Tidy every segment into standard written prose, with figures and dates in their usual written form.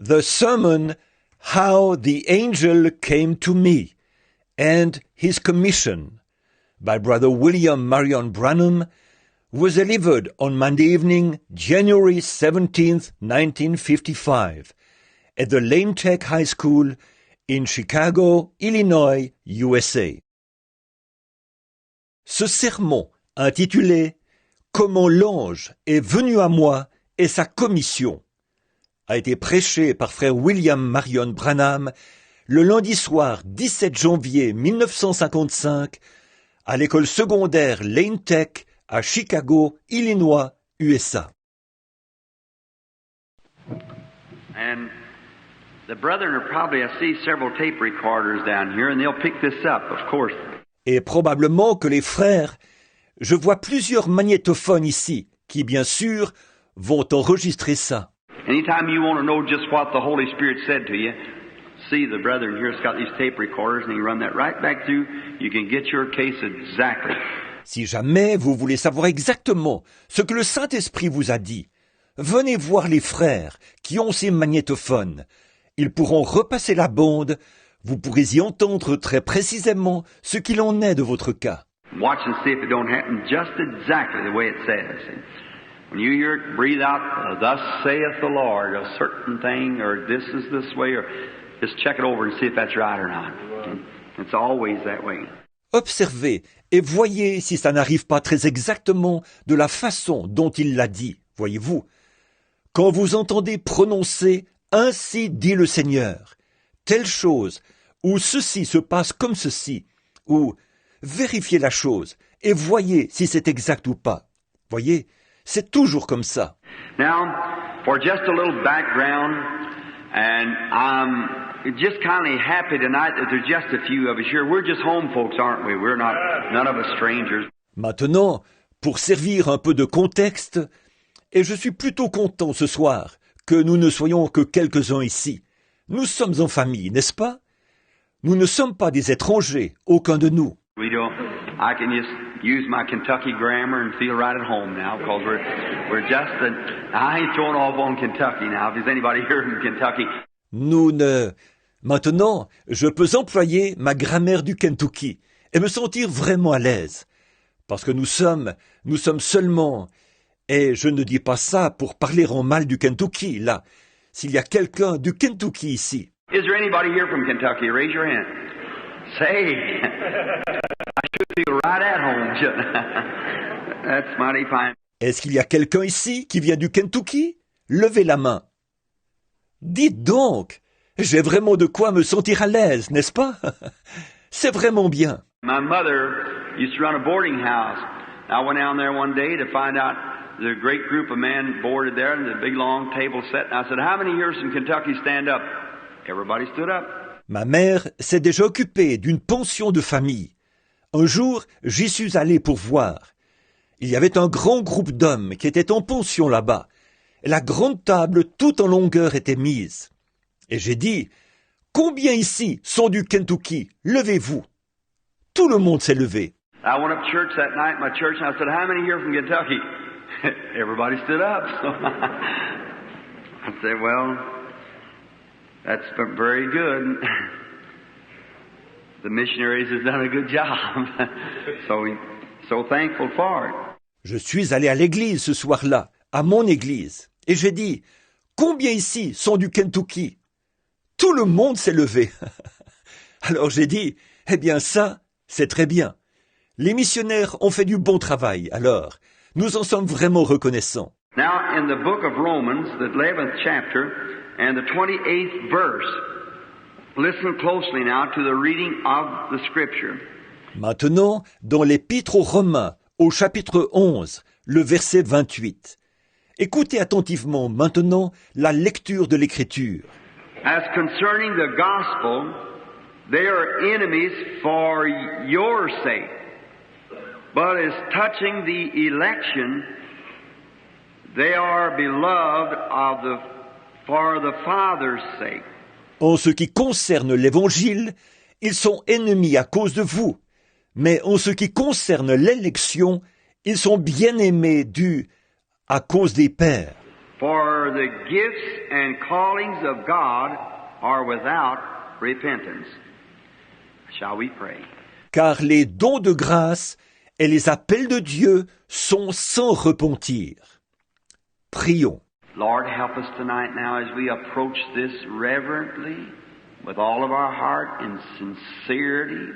the sermon How the Angel Came to Me and His Commission by Brother William Marion Branham was delivered on Monday evening, January 17th, 1955, at the Lane Tech High School in Chicago, Illinois, USA. Ce sermon, intitulé « Comment l'ange est venu à moi et sa commission », a été prêché par frère William Marion Branham le lundi soir 17 janvier 1955 à l'école secondaire Lane Tech à Chicago, Illinois, USA. And the brethren are probably, I see several tape recorders down here, and they'll pick this up, of course. Et probablement que les frères, je vois plusieurs magnétophones ici, qui bien sûr vont enregistrer ça. Anytime you want to know just what the Holy Spirit said to you, see the brethren here's got these tape recorders, and you run that right back through. You can get your case exactly. Si jamais vous voulez savoir exactement ce que le Saint-Esprit vous a dit, venez voir les frères qui ont ces magnétophones. Ils pourront repasser la bande, vous pourrez y entendre très précisément ce qu'il en est de votre cas. Watch and see if it don't happen just exactly the way it says. When you hear it breathe out, thus saith the Lord, a certain thing, or this is this way, or just check it over and see if that's right or not. It's always that way. Observez et voyez si ça n'arrive pas très exactement de la façon dont il l'a dit, voyez-vous. Quand vous entendez prononcer « Ainsi dit le Seigneur », telle chose, ou ceci se passe comme ceci, ou vérifiez la chose et voyez si c'est exact ou pas. Voyez, c'est toujours comme ça. Now, for just a little background, and I'm just kind of happy tonight that there's just a few of us here. We're just home folks, aren't we? We're not, none of us strangers. Maintenant, pour servir un peu de contexte, et je suis plutôt content ce soir que nous ne soyons que quelques-uns ici. Nous sommes en famille, n'est-ce pas? Nous ne sommes pas des étrangers, aucun de nous. We don't. I can just use my Kentucky grammar and feel right at home now because we're just. I ain't throwing off on Kentucky now. If there's anybody here from Kentucky. Maintenant, je peux employer ma grammaire du Kentucky et me sentir vraiment à l'aise. Parce que nous sommes seulement, et je ne dis pas ça pour parler en mal du Kentucky, là. S'il y a quelqu'un du Kentucky ici. Is there anybody here from Kentucky? Raise your hand. Say, I should feel right at home, shouldn't I? That's mighty fine. Est-ce qu'il y a quelqu'un ici qui vient du Kentucky? Levez la main. Dites donc, j'ai vraiment de quoi me sentir à l'aise, n'est-ce pas? C'est vraiment bien. My mother used to run a boarding house. I went down there one day to find out the great group of men boarded there and the big long table set. And I said, how many here from Kentucky stand up? Everybody stood up. Ma mère s'est déjà occupée d'une pension de famille. Un jour, j'y suis allé pour voir. Il y avait un grand groupe d'hommes qui étaient en pension là-bas. Et la grande table toute en longueur était mise. Et j'ai dit, combien ici sont du Kentucky? Levez-vous. Tout le monde s'est levé. I went up to church that night, my church, and I said, how many here from Kentucky? Everybody stood up. So I said, well, that's very good. The missionaries have done a good job. So thankful for it. Je suis allé à l'église ce soir-là, à mon église, et j'ai dit, combien ici sont du Kentucky? Tout le monde s'est levé. Alors j'ai dit, eh bien ça, c'est très bien. Les missionnaires ont fait du bon travail, alors nous en sommes vraiment reconnaissants. Now, in the book of Romans, the 11th chapter and the 28th verse, listen closely now to the reading of the scripture. Maintenant, dans l'Épître aux Romains, au chapitre 11, le verset 28. Écoutez attentivement maintenant la lecture de l'Écriture. As concerning the gospel, they are enemies for your sake. But as touching the election, they are beloved for the Father's sake. En ce qui concerne l'Évangile, ils sont ennemis à cause de vous. Mais en ce qui concerne l'élection, ils sont bien-aimés à cause des pères. For the gifts and callings of God are without repentance. Shall we pray? Car les dons de grâce et les appels de Dieu sont sans repentir. Prions. Lord, help us tonight now as we approach this reverently, with all of our heart in sincerity,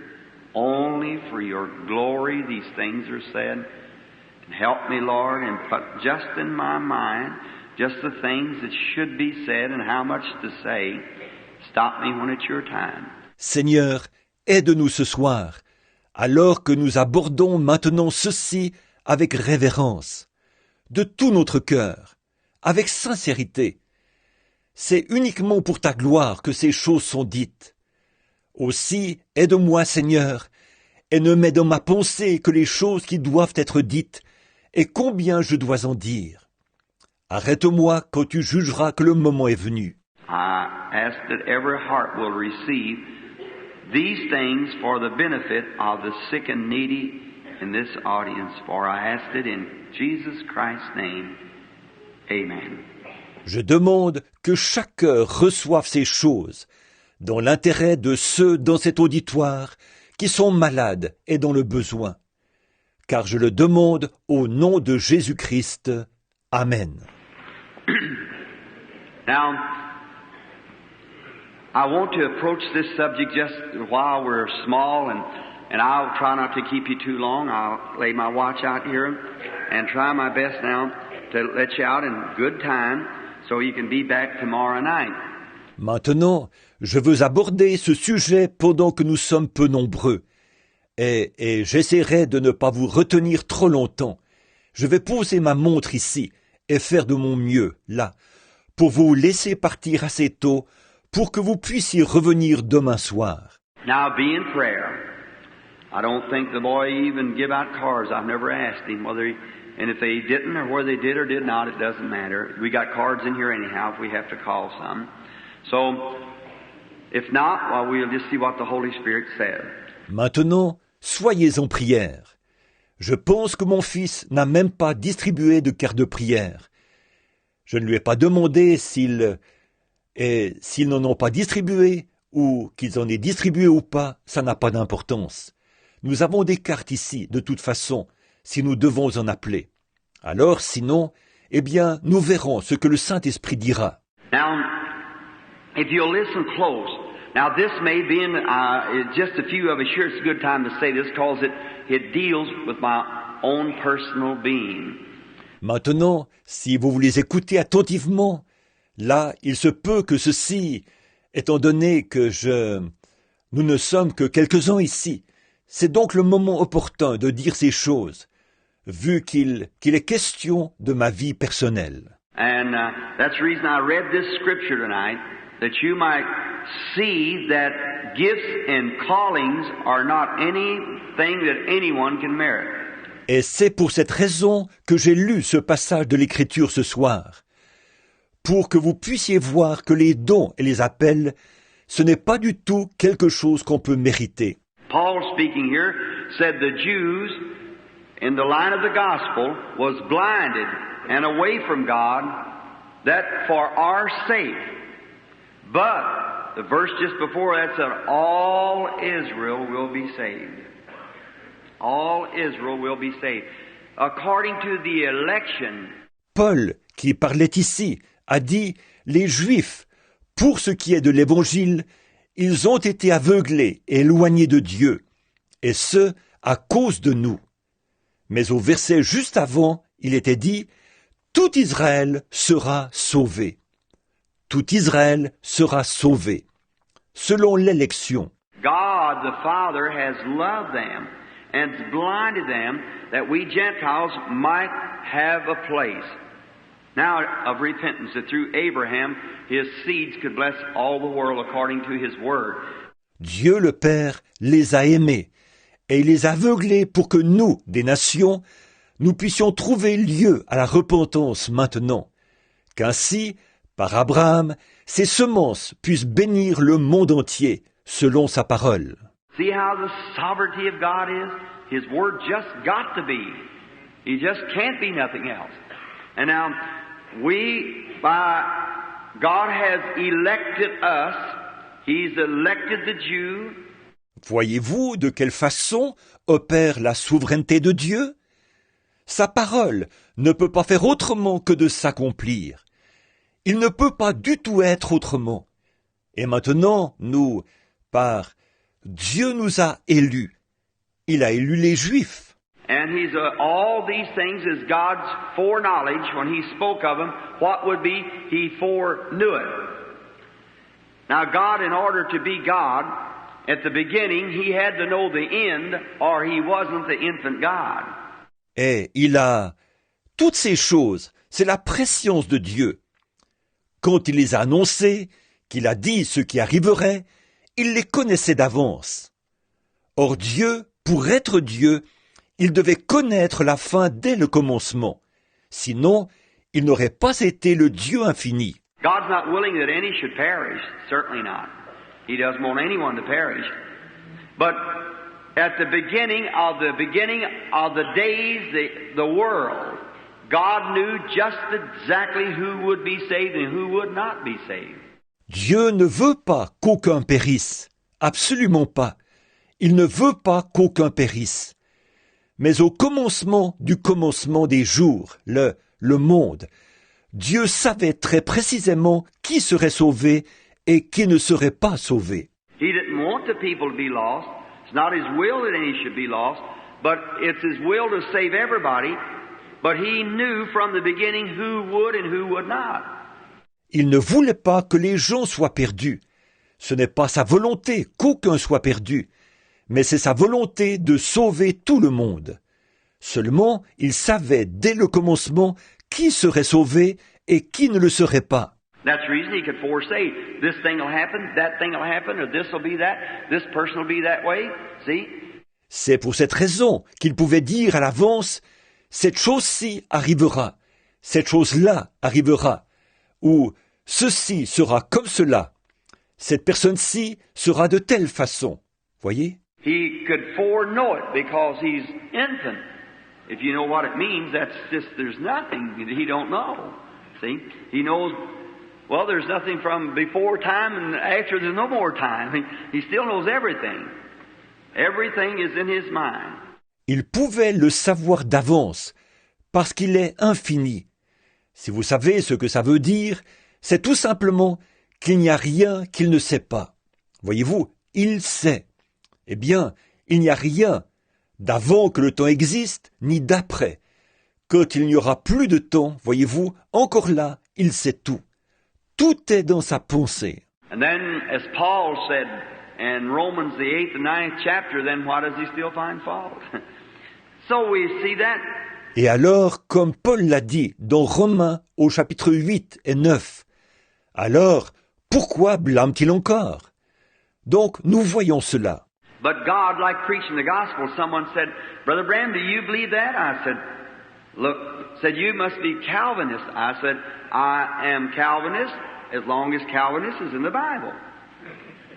only for your glory these things are said. And help me, Lord, and put just in my mind just the things that should be said and how much to say. Stop me when it's your time. Seigneur, aide-nous ce soir, alors que nous abordons maintenant ceci avec révérence, de tout notre cœur, avec sincérité. C'est uniquement pour ta gloire que ces choses sont dites. Aussi, aide-moi, Seigneur, et ne mets dans ma pensée que les choses qui doivent être dites, et combien je dois en dire. Arrête-moi quand tu jugeras que le moment est venu. I ask that every heart will receive these things for the benefit of the sick and needy in this audience, for I ask it in Jesus Christ's name. Amen. Je demande que chaque cœur reçoive ces choses, dans l'intérêt de ceux dans cet auditoire qui sont malades et dans le besoin. Car je le demande au nom de Jésus-Christ. Amen. Now, I want to approach this subject just while we're small, and I'll try not to keep you too long. I'll lay my watch out here and try my best now to let you out in good time so you can be back tomorrow night. Maintenant, je veux aborder ce sujet pendant que nous sommes peu nombreux. Et j'essaierai de ne pas vous retenir trop longtemps. Je vais poser ma montre ici et faire de mon mieux, là, pour vous laisser partir assez tôt pour que vous puissiez revenir demain soir. Now be in prayer. I don't think the boy even give out cards. I've never asked him whether he, and if they didn't or whether they did or did not, it doesn't matter. We got cards in here anyhow if we have to call some. So, if not, well, we'll just see what the Holy Spirit says. Maintenant, soyez en prière. Je pense que mon fils n'a même pas distribué de cartes de prière. Je ne lui ai pas demandé s'ils n'en ont pas distribué ou qu'ils en aient distribué ou pas, ça n'a pas d'importance. Nous avons des cartes ici, de toute façon, si nous devons en appeler. Alors, sinon, eh bien, nous verrons ce que le Saint-Esprit dira. Now, if you'll listen close, now this may be in just a few of us here, it's a good time to say this because it deals with my own personal being. Maintenant, si vous voulez écouter attentivement, là, il se peut que ceci, étant donné que nous ne sommes que quelques-uns ici, c'est donc le moment opportun de dire ces choses, vu qu'il est question de ma vie personnelle. And that's the reason I read this scripture tonight, that you might see that gifts and callings are not anything that anyone can merit. Et c'est pour cette raison que j'ai lu ce passage de l'Écriture ce soir, pour que vous puissiez voir que les dons et les appels, ce n'est pas du tout quelque chose qu'on peut mériter. Paul, speaking here, said the Jews in the line of the gospel was blinded and away from God, that for our sake. But the verse just before that said, all Israel will be saved. All Israel will be saved. According to the election. Paul, qui parlait ici, a dit, les Juifs, pour ce qui est de l'Évangile, ils ont été aveuglés et éloignés de Dieu, et ce, à cause de nous. Mais au verset juste avant, il était dit, tout Israël sera sauvé. Tout Israël sera sauvé, selon l'élection. God the Father has loved them and blinded them that we Gentiles might have a place. Now of repentance, that through Abraham his seeds could bless all the world according to his word. Dieu le Père les a aimés et il les a aveuglés pour que nous, des nations, nous puissions trouver lieu à la repentance maintenant, qu'ainsi, par Abraham, ses semences puissent bénir le monde entier, selon sa parole. See how the sovereignty of God is? His word just got to be. He just can't be nothing else. And now, God has elected us. He's elected the Jew. Voyez-vous de quelle façon opère la souveraineté de Dieu? Sa parole ne peut pas faire autrement que de s'accomplir. Il ne peut pas du tout être autrement. Et maintenant, Dieu nous a élus. Il a élu les Juifs. And all these things is God's foreknowledge. When He spoke of them, what would be, He foreknew it. Now God, in order to be God, at the beginning, He had to know the end, or He wasn't the infant God. Et il a toutes ces choses, c'est la prescience de Dieu. Quand il les a annoncées, qu'il a dit ce qui arriverait, il les connaissait d'avance. Or Dieu, pour être Dieu, il devait connaître la fin dès le commencement. Sinon, il n'aurait pas été le Dieu infini. God's not willing that any should perish, certainly not. He doesn't want anyone to perish. But at the beginning of the days, the world, God knew just exactly who would be saved and who would not be saved. Dieu ne veut pas qu'aucun périsse. Absolument pas. Il ne veut pas qu'aucun périsse. Mais au commencement du commencement des jours, le monde, Dieu savait très précisément qui serait sauvé et qui ne serait pas sauvé. He didn't want the people to be lost. It's not His will that any should be lost, but it's His will to save everybody. But He knew from the beginning who would and who would not. Il ne voulait pas que les gens soient perdus. Ce n'est pas sa volonté qu'aucun soit perdu, mais c'est sa volonté de sauver tout le monde. Seulement, il savait dès le commencement qui serait sauvé et qui ne le serait pas. That's the reason He could foresay, this thing will happen, that thing will happen, or this will be that, this person will be that way. See? C'est pour cette raison qu'il pouvait dire à l'avance, cette chose-ci arrivera, cette chose-là arrivera, ou ceci sera comme cela, cette personne-ci sera de telle façon. Voyez? He could foreknow it because He's infant. If you know what it means, that's just, there's nothing He don't know. See? He knows, well, there's nothing from before time and after there's no more time. He still knows everything. Everything is in His mind. Il pouvait le savoir d'avance, parce qu'il est infini. Si vous savez ce que ça veut dire, c'est tout simplement qu'il n'y a rien qu'il ne sait pas. Voyez-vous, il sait. Eh bien, il n'y a rien d'avant que le temps existe, ni d'après. Quand il n'y aura plus de temps, voyez-vous, encore là, il sait tout. Tout est dans sa pensée. And then, as Paul said in Romans the 8th and 9th chapter, then why does he still find fault? So we see that. Et alors, comme Paul l'a dit dans Romains au chapitre 8 et 9, alors, pourquoi blâme-t-il encore? Donc, nous voyons cela. But God, like preaching the gospel, someone said, Brother Branham, do you believe that? I said, look, you must be Calvinist. I said, I am Calvinist as long as Calvinist is in the Bible.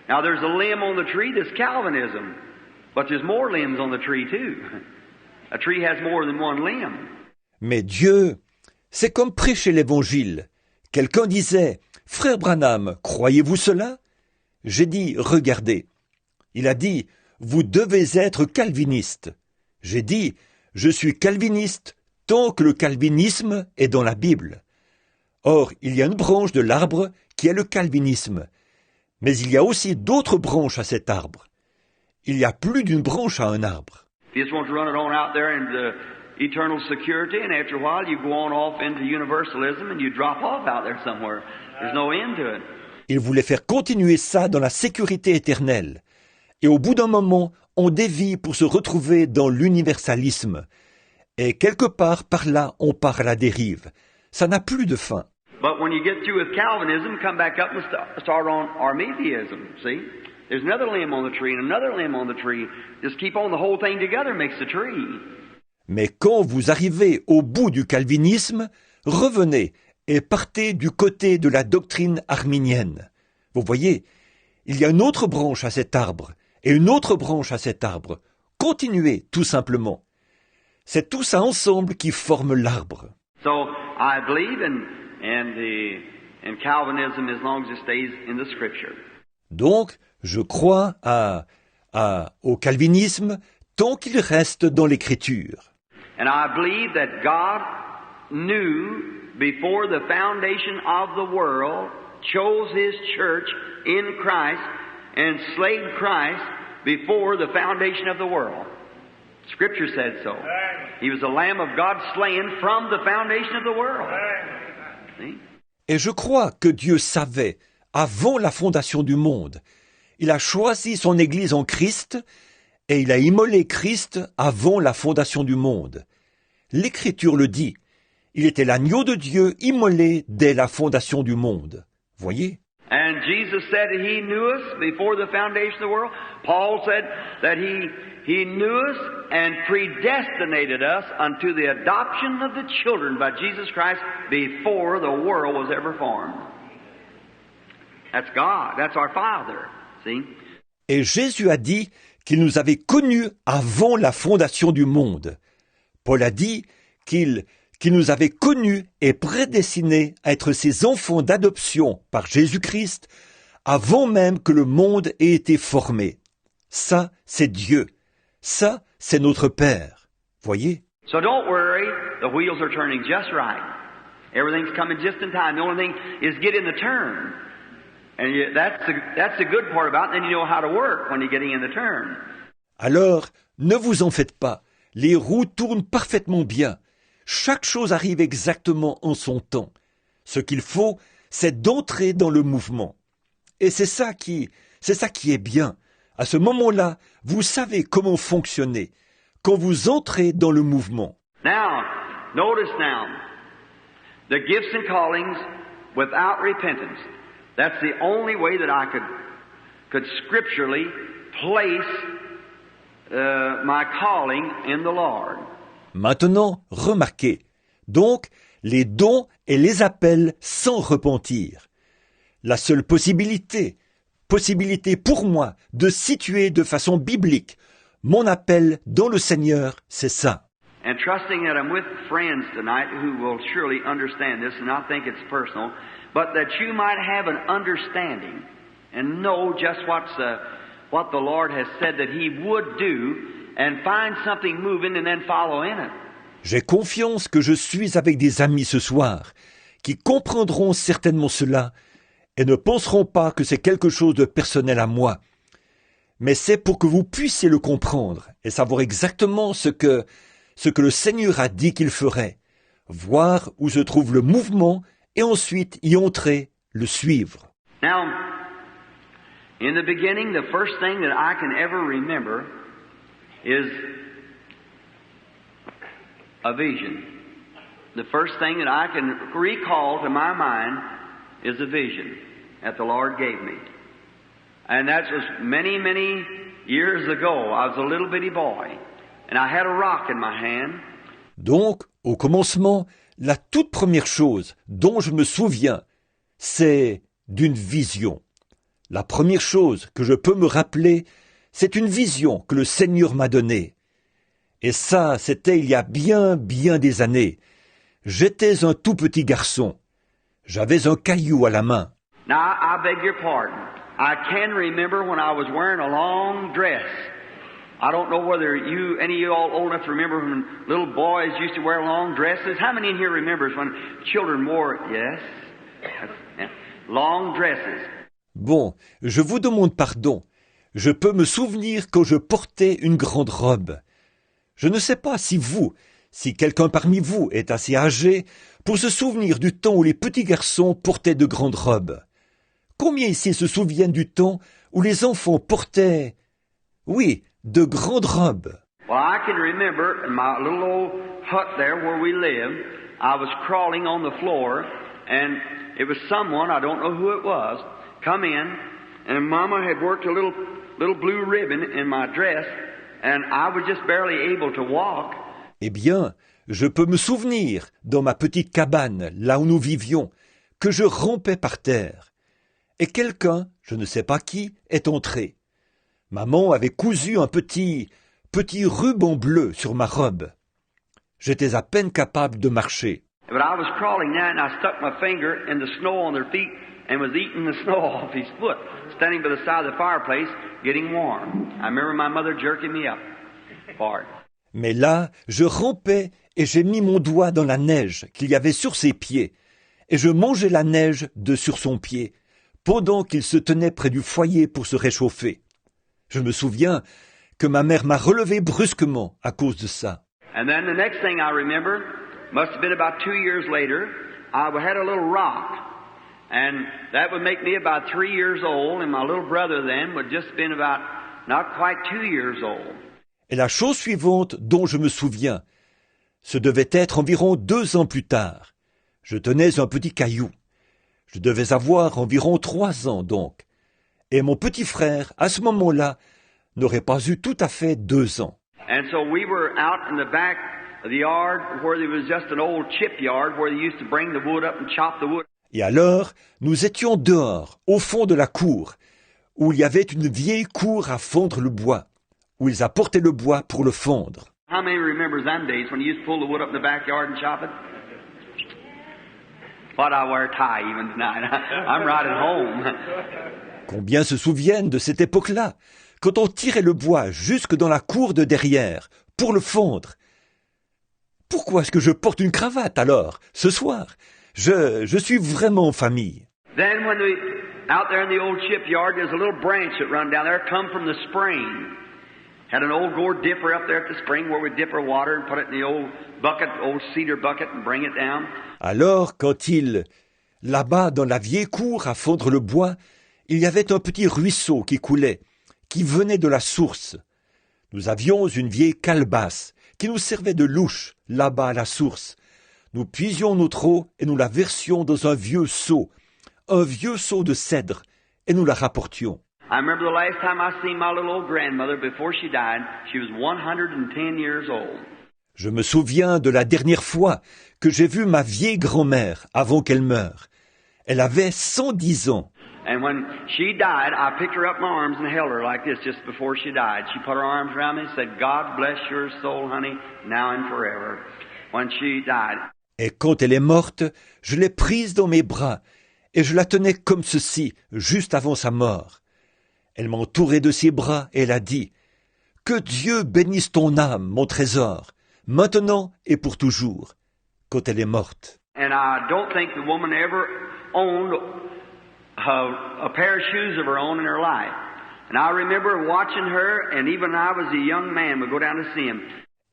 Now there's a limb on the tree that's Calvinism, but there's more limbs on the tree too. A tree has more than one limb. Mais Dieu, c'est comme prêcher l'évangile. Quelqu'un disait, Frère Branham, croyez-vous cela? J'ai dit, regardez. Il a dit, vous devez être calviniste. J'ai dit, je suis calviniste tant que le calvinisme est dans la Bible. Or, il y a une branche de l'arbre qui est le calvinisme. Mais il y a aussi d'autres branches à cet arbre. Il y a plus d'une branche à un arbre. You just want to run it on out there into eternal security, and after a while you go on off into universalism and you drop off out there somewhere. There's no end to it. Il voulait faire continuer ça dans la sécurité éternelle. Et au bout d'un moment, on dévie pour se retrouver dans l'universalisme. Et quelque part par là, on part à la dérive. Ça n'a plus de fin. But when you get through with Calvinism, come back up and start on Arminianism, see? There's another limb on the tree and another limb on the tree. Just keep on the whole thing together makes the tree. Mais quand vous arrivez au bout du calvinisme, revenez et partez du côté de la doctrine arminienne. Vous voyez, il y a une autre branche à cet arbre et une autre branche à cet arbre. Continuez, tout simplement. C'est tout ça ensemble qui forme l'arbre. So, I believe in Calvinism as long as it stays in the Scripture. Donc, je crois au calvinisme tant qu'il reste dans l'Écriture. And I believe that God knew before the foundation of the world, chose His church in Christ, and slayed Christ before the foundation of the world. Scripture said so. He was the Lamb of God slain from the foundation of the world. See? Et je crois que Dieu savait, avant la fondation du monde, il a choisi son Église en Christ et il a immolé Christ avant la fondation du monde. L'Écriture le dit, il était l'agneau de Dieu immolé dès la fondation du monde. Voyez? And Jesus said that He knew us before the foundation of the world. Paul said that He knew us and predestinated us unto the adoption of the children by Jesus Christ before the world was ever formed. That's God. That's our Father. See? Et Jésus a dit qu'il nous avait connus avant la fondation du monde. Paul a dit qu'il nous avait connus et prédestinés à être ses enfants d'adoption par Jésus-Christ avant même que le monde ait été formé. Ça, c'est Dieu. Ça, c'est notre Père. Voyez? So don't worry, the wheels are turning just right. Everything's coming just in time. The only thing is get in the turn. And that's the good part about it. Then you know how to work when you're getting in the turn. Alors, ne vous en faites pas. Les roues tournent parfaitement bien. Chaque chose arrive exactement en son temps. Ce qu'il faut, c'est d'entrer dans le mouvement. Et c'est ça qui est bien. À ce moment-là, vous savez comment fonctionner. Quand vous entrez dans le mouvement. Now, notice now, the gifts and callings without repentance. That's the only way that I could scripturally place my calling in the Lord. Maintenant, remarquez. Donc, les dons et les appels sans repentir. La seule possibilité pour moi de situer de façon biblique mon appel dans le Seigneur, c'est ça. And trusting that I'm with friends tonight who will surely understand this and not think it's personal, but that you might have an understanding and know just what the Lord has said that He would do and find something moving and then follow in it. J'ai confiance que je suis avec des amis ce soir qui comprendront certainement cela et ne penseront pas que c'est quelque chose de personnel à moi. Mais c'est pour que vous puissiez le comprendre et savoir exactement ce que le Seigneur a dit qu'il ferait, voir où se trouve le mouvement et ensuite y entrer, le suivre. Now, in the beginning, the first thing that I can ever remember is a vision. The first thing that I can recall to my mind is a vision that the Lord gave me. And that was many, many years ago. I was a little bitty boy, and I had a rock in my hand. Donc, au commencement, la toute première chose dont je me souviens, c'est d'une vision. La première chose que je peux me rappeler, c'est une vision que le Seigneur m'a donnée. Et ça, c'était il y a bien des années. J'étais un tout petit garçon. J'avais un caillou à la main. Now, I beg your pardon. I can remember when I was wearing a long dress. I don't know whether any of you all old enough to remember when little boys used to wear long dresses. How many in here remembers when children wore, yes, long dresses? Bon, je vous demande pardon. Je peux me souvenir quand je portais une grande robe. Je ne sais pas si quelqu'un parmi vous est assez âgé pour se souvenir du temps où les petits garçons portaient de grandes robes. Combien ici se souviennent du temps où les enfants portaient, oui, de grandes robes? Well, I can remember in my little old hut there where we lived, I was crawling on the floor, and it was someone, I don't know who it was, come in, and Mama had worked a little blue ribbon in my dress, and I was just barely able to walk. Eh bien, je peux me souvenir, dans ma petite cabane, là où nous vivions, que je rampais par terre. Et quelqu'un, je ne sais pas qui, est entré. Maman avait cousu un petit ruban bleu sur ma robe. J'étais à peine capable de marcher. But I was crawling now, and I stuck my finger in the snow on their feet and was eating the snow off his foot, standing by the side of the fireplace, getting warm. I remember my mother jerking me up for it. Mais là, je rampais et j'ai mis mon doigt dans la neige qu'il y avait sur ses pieds, et je mangeais la neige de sur son pied, pendant qu'il se tenait près du foyer pour se réchauffer. Je me souviens que ma mère m'a relevé brusquement à cause de ça. And then the next thing I remember, must have been about 2 years later, I had a little rock, and that would make me about 3 years old, and my little brother then would just been about not quite 2 years old. Et la chose suivante dont je me souviens, ce devait être environ 2 ans plus tard. Je tenais un petit caillou. Je devais avoir environ 3 ans donc. Et mon petit frère, à ce moment-là, n'aurait pas eu tout à fait 2 ans. And so we were out in the back of the yard where there was just an old chip yard where they used to bring the wood up and chop the wood. Et alors, nous étions dehors, au fond de la cour, où il y avait une vieille cour à fondre le bois, où ils apportaient le bois pour le fondre. How many remembers them days when you used to pull the wood up in the backyard and chop it? But I wear a tie even tonight. I'm riding home. Combien se souviennent de cette époque-là, quand on tirait le bois jusque dans la cour de derrière, pour le fondre. Pourquoi est-ce que je porte une cravate alors, ce soir? Je suis vraiment en famille. Then when we, out there in the old shipyard, there's a little branch that run down there, come from the spring. Had an old gourd dipper up there at the spring where we dip our water and put it in the old bucket, old cedar bucket, and bring it down. Alors, là-bas dans la vieille cour à fondre le bois, il y avait un petit ruisseau qui coulait, qui venait de la source. Nous avions une vieille calebasse qui nous servait de louche, là-bas à la source. Nous puisions notre eau et nous la versions dans un vieux seau de cèdre, et nous la rapportions. I remember the last time I seen my little old grandmother before she died. She was 110 years old. Je me souviens de la dernière fois que j'ai vu ma vieille grand-mère avant qu'elle meure. Elle avait 110 ans. And when she died, I picked her up in my arms and held her like this just before she died. She put her arms around me and said, God bless your soul, honey, now and forever. When she died. Et quand elle est morte, je l'ai prise dans mes bras et je la tenais comme ceci, juste avant sa mort. Elle m'entourait de ses bras et elle a dit « Que Dieu bénisse ton âme, mon trésor, maintenant et pour toujours », quand elle est morte. And I don't think the woman ever owned a pair of shoes of her own in her life. And I remember watching her, and even I was a young man, would go down to see him.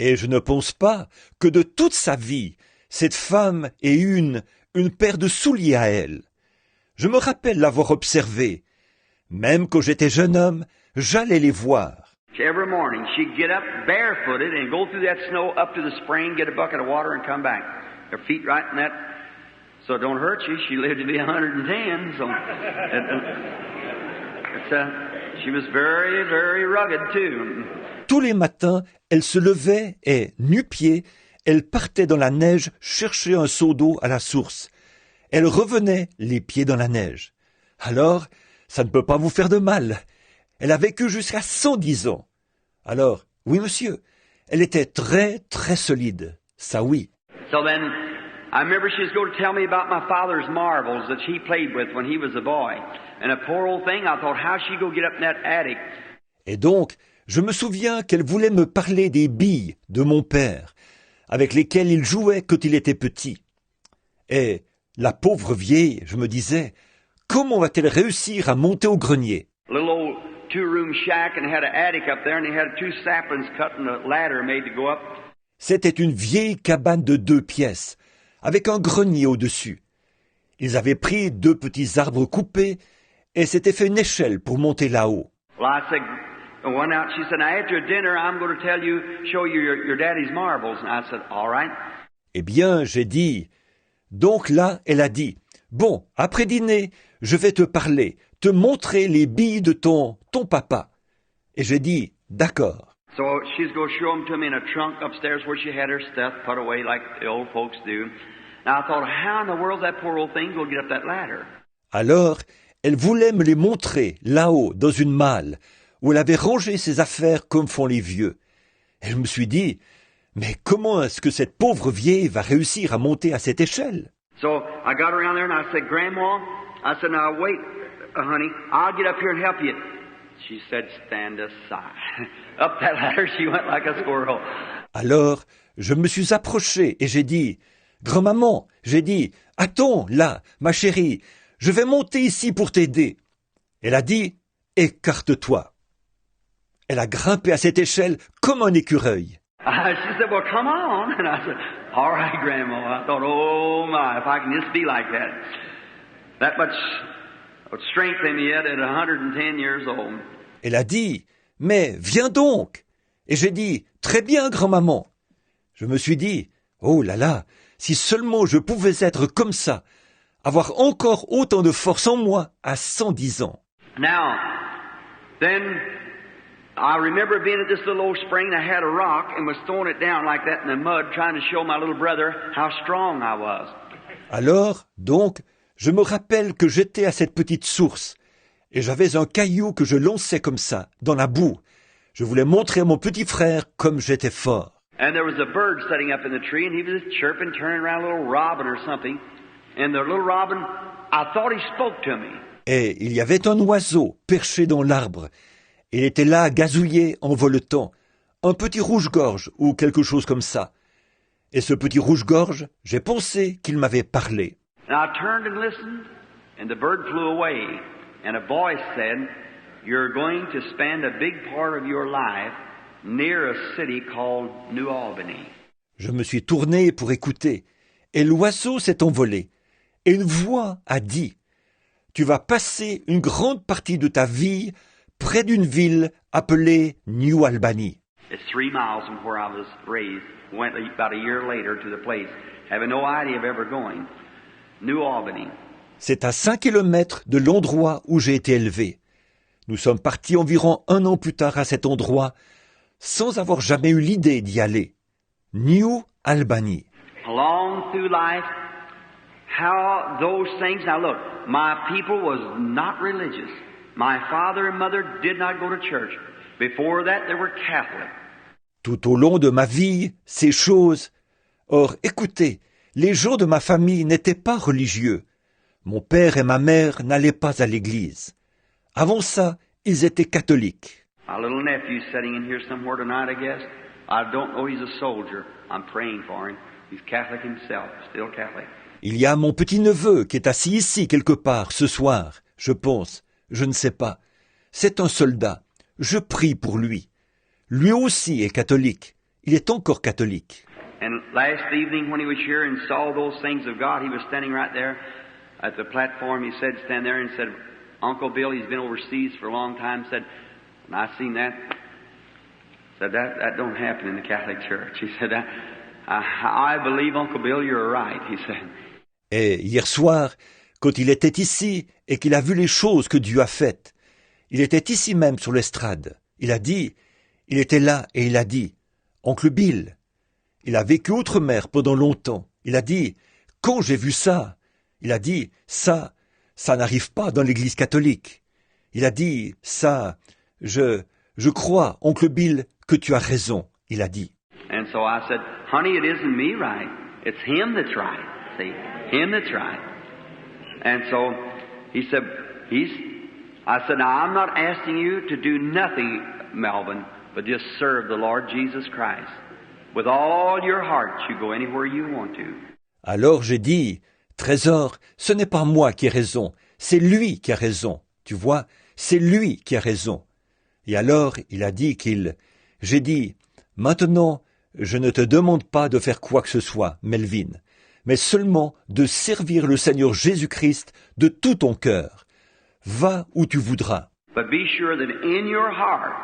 Et je ne pense pas que de toute sa vie, cette femme ait eu une paire de souliers à elle. Je me rappelle l'avoir observée. Même quand j'étais jeune homme, j'allais les voir. Every morning, she'd get up barefooted and go through that snow up to the spring, get a bucket of water, and come back. Her feet right in that, so it don't hurt you. She lived to be 110, so she was very, very rugged too. Tous les matins, elle se levait et, nu-pieds, elle partait dans la neige chercher un seau d'eau à la source. Elle revenait les pieds dans la neige. Alors, ça ne peut pas vous faire de mal. Elle a vécu jusqu'à 110 ans. Alors, oui monsieur, elle était très, très solide. Ça oui. So then, I remember she was going to tell me about my father's marbles that he played with when he was a boy. And a poor old thing, I thought, how's she going to get up in that attic? Et donc, je me souviens qu'elle voulait me parler des billes de mon père, avec lesquelles il jouait quand il était petit. Et la pauvre vieille, je me disais, comment va-t-elle réussir à monter au grenier? A little old two-room shack and had an attic up there and they had 2 saplings cut and a ladder made to go up. C'était une vieille cabane de 2 pièces, avec un grenier au-dessus. Ils avaient pris 2 petits arbres coupés et s'étaient fait une échelle pour monter là-haut. Well, I said, one out, she said, now after dinner, I'm going to tell you, show you your daddy's marbles. And I said, all right. Eh bien, j'ai dit. Donc là, elle a dit, bon, après dîner, je vais te parler, te montrer les billes de ton papa. Et j'ai dit, d'accord. So she's going to show them to me in a trunk upstairs where she had her stuff put away like the old folks do. Now I thought, how in the world that poor old thing will get up that ladder? Alors, elle voulait me les montrer là-haut, dans une malle, où elle avait rangé ses affaires comme font les vieux. Et je me suis dit, Mais comment est-ce que cette pauvre vieille va réussir à monter à cette échelle? So I got around there and I said, Grandma, I said, now wait, honey, I'll get up here and help you. She said, stand aside. Up that ladder she went like a squirrel. Alors, je me suis approché et j'ai dit, grand-maman, j'ai dit, attends, là, ma chérie, je vais monter ici pour t'aider. Elle a dit, écarte-toi. Elle a grimpé à cette échelle comme un écureuil. She said, well, come on. And I said, all right, Grandma. I thought, oh my, if I can just be like that. That much strength in me yet at 110 years old. Elle a dit, mais viens donc. Et j'ai dit, très bien, grand-maman. Je me suis dit, oh là là, si seulement je pouvais être comme ça, avoir encore autant de force en moi à 110 ans. Now, then, I remember being at this little old spring, I had a rock and was throwing it down like that in the mud, trying to show my little brother how strong I was. Alors, donc, je me rappelle que j'étais à cette petite source, et j'avais un caillou que je lançais comme ça, dans la boue. Je voulais montrer à mon petit frère comme j'étais fort. And there was a bird sitting up in the tree, and he was just chirping, turning around, a little robin or something. And the little robin, I thought he spoke to me. Et il y avait un oiseau perché dans l'arbre. Il était là à gazouiller en voletant. Un petit rouge-gorge ou quelque chose comme ça. Et ce petit rouge-gorge, j'ai pensé qu'il m'avait parlé. And I turned and listened, and the bird flew away. And a voice said, you're going to spend a big part of your life near a city called New Albany. Je me suis tourné pour écouter. Et l'oiseau s'est envolé. Et une voix a dit, tu vas passer une grande partie de ta vie près d'une ville appelée New Albany. It's 3 miles from where I was raised. Went about a year later to the place, having no idea of ever going. New Albany. C'est à 5 kilomètres de l'endroit où j'ai été élevé. Nous sommes partis environ 1 an plus tard à cet endroit, sans avoir jamais eu l'idée d'y aller. New Albany. Along through life, how those things, now look, my people was not religious. My father and mother did not go to church. Before that, they were Catholic. Tout au long de ma vie, ces choses. Or, écoutez, les gens de ma famille n'étaient pas religieux. Mon père et ma mère n'allaient pas à l'église. Avant ça, ils étaient catholiques. My little nephew's sitting in here somewhere tonight, I guess. I don't know, he's a soldier. I'm praying for him. He's Catholic himself, still Catholic. Il y a mon petit-neveu qui est assis ici quelque part ce soir, je pense. Je ne sais pas. C'est un soldat. Je prie pour lui. Lui aussi est catholique. Il est encore catholique. And last evening when he was here and saw those things of God, he was standing right there at the platform. He said, stand there and said, Uncle Bill, he's been overseas for a long time, said, and I seen that, said that don't happen in the Catholic Church. He said, I believe, Uncle Bill, you're right, he said. Et hier soir, quand il était ici et qu'il a vu les choses que Dieu a faites, il était ici même sur l'estrade. Il a dit, il était là et il a dit, Oncle Bill, il a vécu outre-mer pendant longtemps. Il a dit, quand j'ai vu ça, il a dit, ça n'arrive pas dans l'église catholique. Il a dit, ça, je crois, Oncle Bill, que tu as raison, il a dit. And so I said, honey, it isn't me right. It's him that's right. See, him that's right. And so he said, I said, now I'm not asking you to do nothing, Melvin, but just serve the Lord Jesus Christ. With all your heart, you go anywhere you want to. Alors j'ai dit, Trésor, ce n'est pas moi qui ai raison, c'est lui qui a raison. Tu vois, c'est lui qui a raison. Et alors il a dit j'ai dit, maintenant, je ne te demande pas de faire quoi que ce soit, Melvin, mais seulement de servir le Seigneur Jésus-Christ de tout ton cœur. Va où tu voudras. But be sure that in your heart,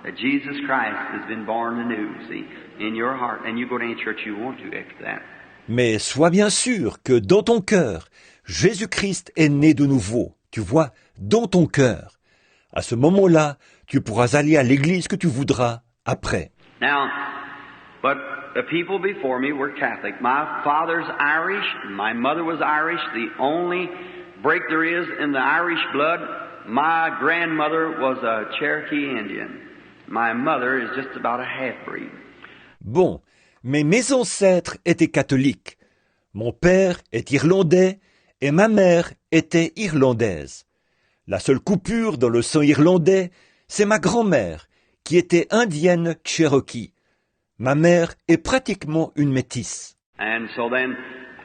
that Jesus Christ has been born anew, see, in your heart, and you go to any church you want to after that. Mais sois bien sûr que dans ton cœur, Jésus-Christ est né de nouveau. Tu vois, dans ton cœur. À ce moment-là, tu pourras aller à l'église que tu voudras après. Now, but the people before me were Catholic. My father's Irish, my mother was Irish. The only break there is in the Irish blood, my grandmother was a Cherokee Indian. My mother is just about a half-breed. Bon, mais mes ancêtres étaient catholiques. Mon père est irlandais et ma mère était irlandaise. La seule coupure dans le sang irlandais, c'est ma grand-mère, qui était indienne Cherokee. Ma mère est pratiquement une métisse. And so then,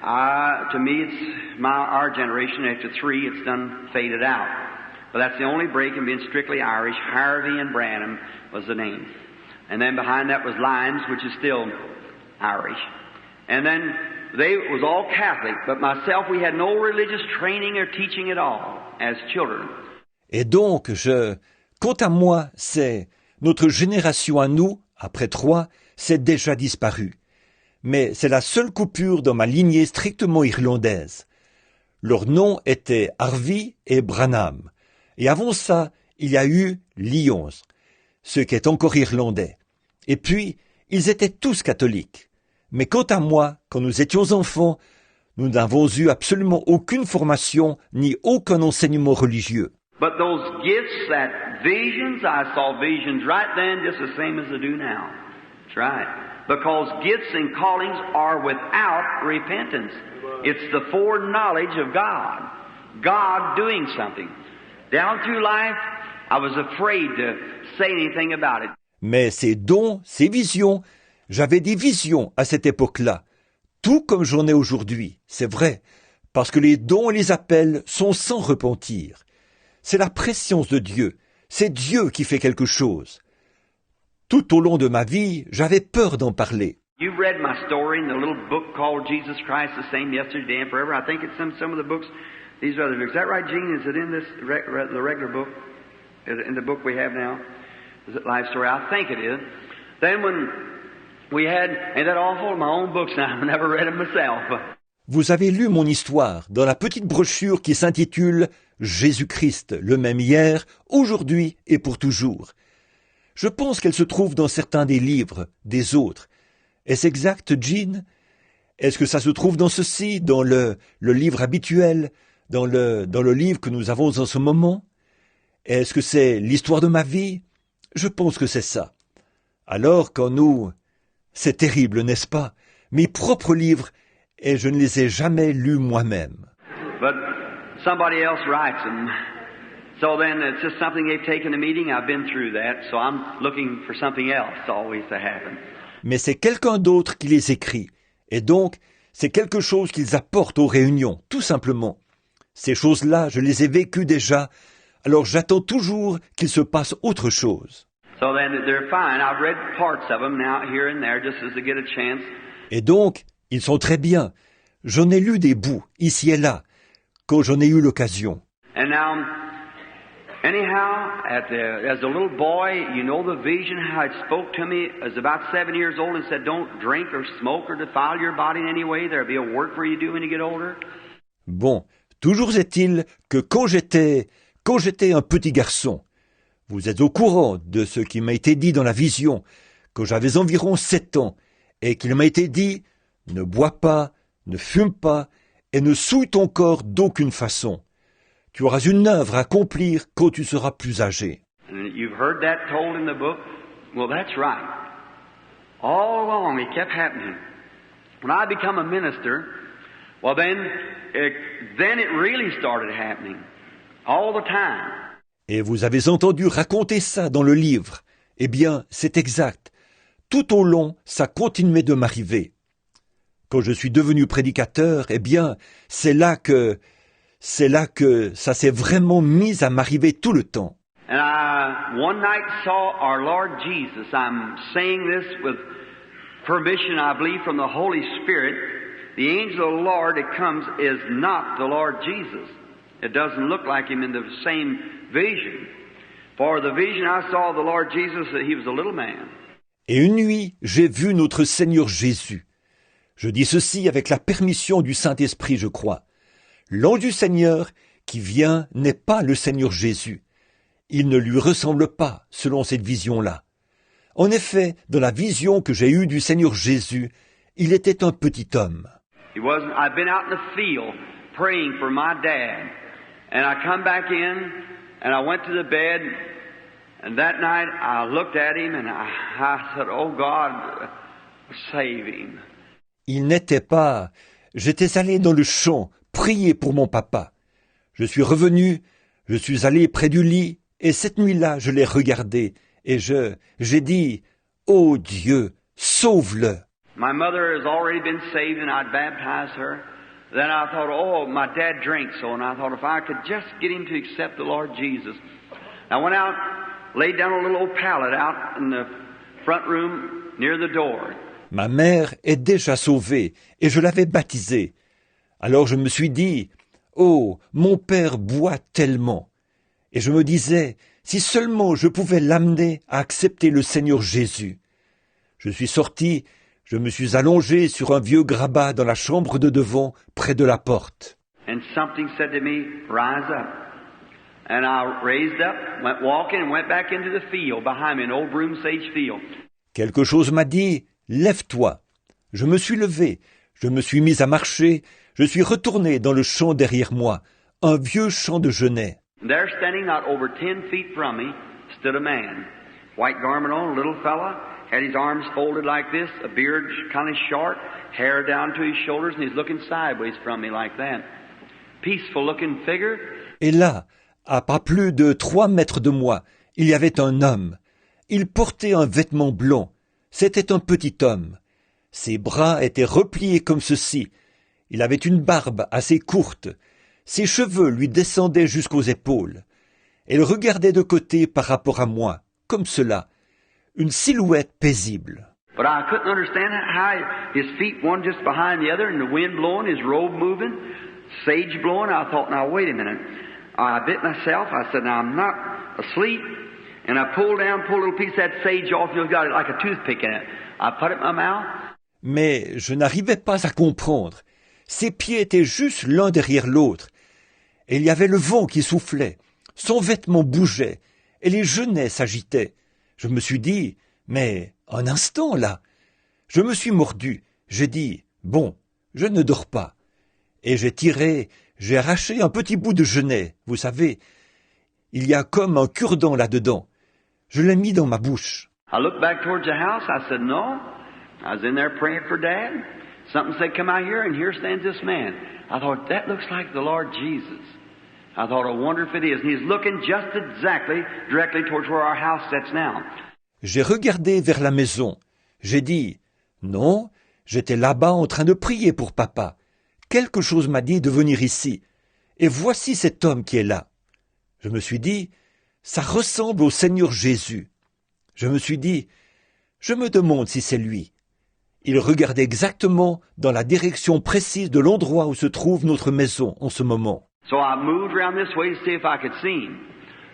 to me, it's our generation. After 3, it's done faded out. But that's the only break in being strictly Irish. Harvey and Branham was the name. And then behind that was Lyons, which is still Irish. And then they was all Catholic, but myself, we had no religious training or teaching at all as children. Et donc, quant à moi, c'est notre génération à nous, après 3, c'est déjà disparu. Mais c'est la seule coupure dans ma lignée strictement irlandaise. Leurs noms étaient Harvey et Branham. Et avant ça, il y a eu Lyons, ce qui est encore irlandais. Et puis, ils étaient tous catholiques. Mais quant à moi, quand nous étions enfants, nous n'avons eu absolument aucune formation ni aucun enseignement religieux. But those gifts, that visions, I saw visions right then just the same as I do now. That's right. Because gifts and callings are without repentance. It's the foreknowledge of God. God doing something. Down through life, I was afraid to say anything about it. Mais ces dons, ces visions, j'avais des visions à cette époque-là, tout comme j'en ai aujourd'hui, c'est vrai, parce que les dons et les appels sont sans repentir. C'est la préscience de Dieu, c'est Dieu qui fait quelque chose. Tout au long de ma vie, j'avais peur d'en parler. You've read my story in the little book called Jesus Christ, the same yesterday and forever. I think it's in some of the books. These other books. Is that right, Gene? Is it in this the regular book? In the book we have now? Is it Life Story? I think it is. Then when we had, ain't that awful? My own books now. I've never read them myself. Vous avez lu mon histoire dans la petite brochure qui s'intitule « Jésus-Christ, le même hier, aujourd'hui et pour toujours ». Je pense qu'elle se trouve dans certains des livres, des autres. Est-ce exact, Jean? Est-ce que ça se trouve dans ceci, dans le livre habituel, dans le livre que nous avons en ce moment? Est-ce que c'est l'histoire de ma vie? Je pense que c'est ça. Alors, c'est terrible, n'est-ce pas? Mes propres livres, et je ne les ai jamais lus moi-même. But somebody else writes them. So then it's just something they've taken a meeting. I've been through that, so I'm looking for something else always to happen. Mais c'est quelqu'un d'autre qui les écrit. Et donc, c'est quelque chose qu'ils apportent aux réunions, tout simplement. Ces choses-là, je les ai vécues déjà, alors j'attends toujours qu'il se passe autre chose. So then they're fine. I've read parts of them now, here and there, just as I get a chance. Et donc, ils sont très bien. J'en ai lu des bouts, ici et là, quand j'en ai eu l'occasion. And now, anyhow, as a little boy, you know the vision, how it spoke to me. I was about 7 years old and said, don't drink or smoke or defile your body in any way. There'll be a work for you to do when you get older. Bon, toujours est-il que quand j'étais un petit garçon, vous êtes au courant de ce qui m'a été dit dans la vision, quand j'avais environ 7 ans, et qu'il m'a été dit, ne bois pas, ne fume pas, et ne souille ton corps d'aucune façon. Tu auras une œuvre à accomplir quand tu seras plus âgé. And you've heard that told in the book? Well, that's right. All along it kept happening. When I become a minister, well then it really started happening. All the time. Et vous avez entendu raconter ça dans le livre. Eh bien, c'est exact. Tout au long, ça continuait de m'arriver. Quand je suis devenu prédicateur, eh bien, c'est là que ça s'est vraiment mis à m'arriver tout le temps. And I one night saw our Lord Jesus. I'm saying this with permission, I believe, from the Holy Spirit. The angel of the Lord that comes is not the Lord Jesus. It doesn't look like him in the same vision. For the vision I saw of the Lord Jesus, that he was a little man. Et une nuit, j'ai vu notre Seigneur Jésus. Je dis ceci avec la permission du Saint-Esprit, je crois. L'ange du Seigneur qui vient n'est pas le Seigneur Jésus. Il ne lui ressemble pas, selon cette vision-là. En effet, dans la vision que j'ai eue du Seigneur Jésus, il était un petit homme. I've been out in the field praying for my dad. And I come back in, and I went to the bed, and that night I looked at him, and I said, oh God, saving. Il n'était pas. J'étais allé dans le champ, prier pour mon papa. Je suis revenu, je suis allé près du lit, et cette nuit-là, je l'ai regardé, et j'ai dit, ô Dieu, sauve-le. My mother has already been saved and I'd baptized her. Then I thought, oh, my dad drinks so, and I thought if I could just get him to accept the Lord Jesus. I went out, laid down a little old pallet out in the front room near the door. Ma mère est déjà sauvée, et je l'avais baptisée. Alors je me suis dit, oh, mon père boit tellement. Et je me disais, si seulement je pouvais l'amener à accepter le Seigneur Jésus. Je suis sorti, je me suis allongé sur un vieux grabat dans la chambre de devant, près de la porte. And something said to me, rise up. And I raised up, went walking, and went back into the field behind me, an old broom sage field. Quelque chose m'a dit, lève-toi. Je me suis levé, je me suis mis à marcher, je suis retourné dans le champ derrière moi, un vieux champ de genêt. There, standing not over 10 feet from me, stood a man. White garment on, a little fella, had his arms folded like this, a beard kind of short, hair down to his shoulders, and he's looking sideways from me like that. Peaceful looking figure. Et là, à pas plus de 3 mètres de moi, il y avait un homme. Il portait un vêtement blanc. C'était un petit homme. Ses bras étaient repliés comme ceci. Il avait une barbe assez courte. Ses cheveux lui descendaient jusqu'aux épaules. Elle regardait de côté par rapport à moi, comme cela. Une silhouette paisible. But I couldn't understand how his feet one just behind the other and the wind blowing, his robe moving, sage blowing. I thought, now wait a minute. I bit myself. I said, now I'm not asleep. And I pulled a little piece of that sage off. You've got it like a toothpick in it. I put it in my mouth. Mais je n'arrivais pas à comprendre. Ses pieds étaient juste l'un derrière l'autre. Et il y avait le vent qui soufflait. Son vêtement bougeait. Et les genêts s'agitaient. Je me suis dit, mais un instant là. Je me suis mordu. J'ai dit, bon, je ne dors pas. Et j'ai arraché un petit bout de genêt, vous savez. Il y a comme un cure-dent là-dedans. Je l'ai mis dans ma bouche. I looked back towards the house. I said, no. I was in there praying for Dad. Something said, come out here, and here stands this man. I thought, that looks like the Lord Jesus. I thought, I wonder if it is. And he's looking just exactly directly towards where our house sits now. J'ai regardé vers la maison. J'ai dit, non, j'étais là-bas en train de prier pour papa. Quelque chose m'a dit de venir ici. Et voici cet homme qui est là. Je me suis dit, ça ressemble au Seigneur Jésus. Je me suis dit, je me demande si c'est lui. Il regardait exactement dans la direction précise de l'endroit où se trouve notre maison en ce moment. So I moved around this way to see if I could see him.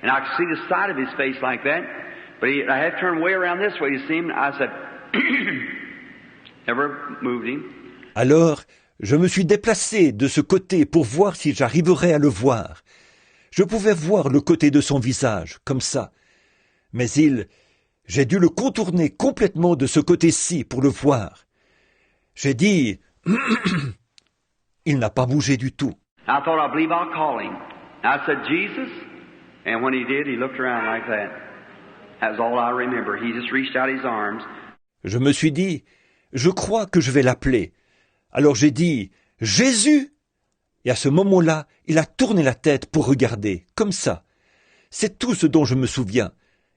And I could see the side of his face like that. But I had to turn way around this way to see him. I said, never moved him. Alors, je me suis déplacé de ce côté pour voir si j'arriverais à le voir. Je pouvais voir le côté de son visage, comme ça. Mais j'ai dû le contourner complètement de ce côté-ci pour le voir. J'ai dit, il n'a pas bougé du tout. I thought, I believe I'll call him. I said, Jesus. And when he did, he looked around like that. That's all I remember. He just reached out his arms. Je me suis dit, je crois que je vais l'appeler. Alors j'ai dit, Jésus! Et à ce moment-là, il a tourné la tête pour regarder, comme ça. C'est tout ce dont je me souviens.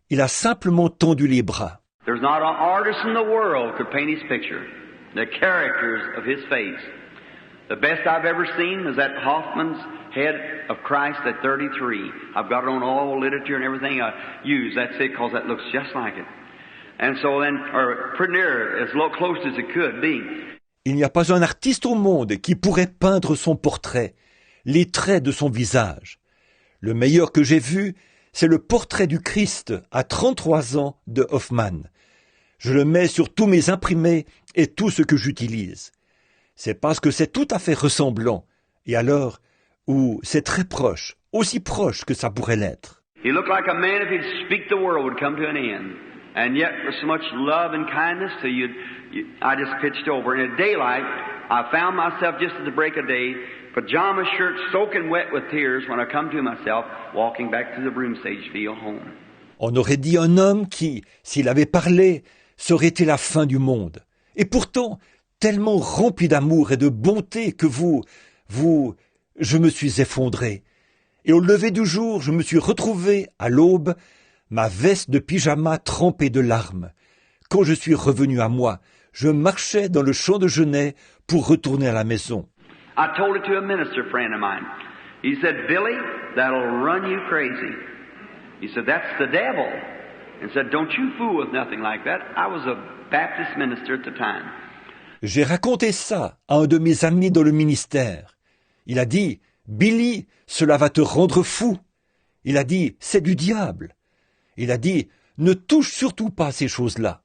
Il a simplement tendu les bras. There's not an artist in the world could paint his picture. The characters of his face. The best I've ever seen was that Hoffman's head of Christ at 33. I've got it on all literature and everything I use. That's it, because that looks just like it. And so then, or pretty near, as close as it could be. Il n'y a pas un artiste au monde qui pourrait peindre son portrait, les traits de son visage. Le meilleur que j'ai vu, c'est le portrait du Christ à 33 ans de Hoffman. Je le mets sur tous mes imprimés et tout ce que j'utilise. C'est parce que c'est tout à fait ressemblant, et alors, ou c'est très proche, aussi proche que ça pourrait l'être. He looked like a man if he'd speak the world would come to an end. And yet with so much love and kindness to you, I just pitched over. And at daylight, I found myself just at the break of day, pajama shirt soaking wet with tears when I come to myself, walking back to the broomstage field home. On aurait dit un homme qui, s'il avait parlé, ça aurait été la fin du monde. Et pourtant, tellement rempli d'amour et de bonté que je me suis effondré. Et au lever du jour, je me suis retrouvé, à l'aube, ma veste de pyjama trempée de larmes. Quand je suis revenu à moi, je marchais dans le champ de genêt pour retourner à la maison. I told it to a minister friend of mine. He said, Billy, that'll run you crazy. He said, that's the devil. And said, don't you fool with nothing like that. I was a Baptist minister at the time. J'ai raconté ça à un de mes amis dans le ministère. Il a dit, Billy, cela va te rendre fou. Il a dit, c'est du diable. Il a dit, ne touche surtout pas à ces choses-là.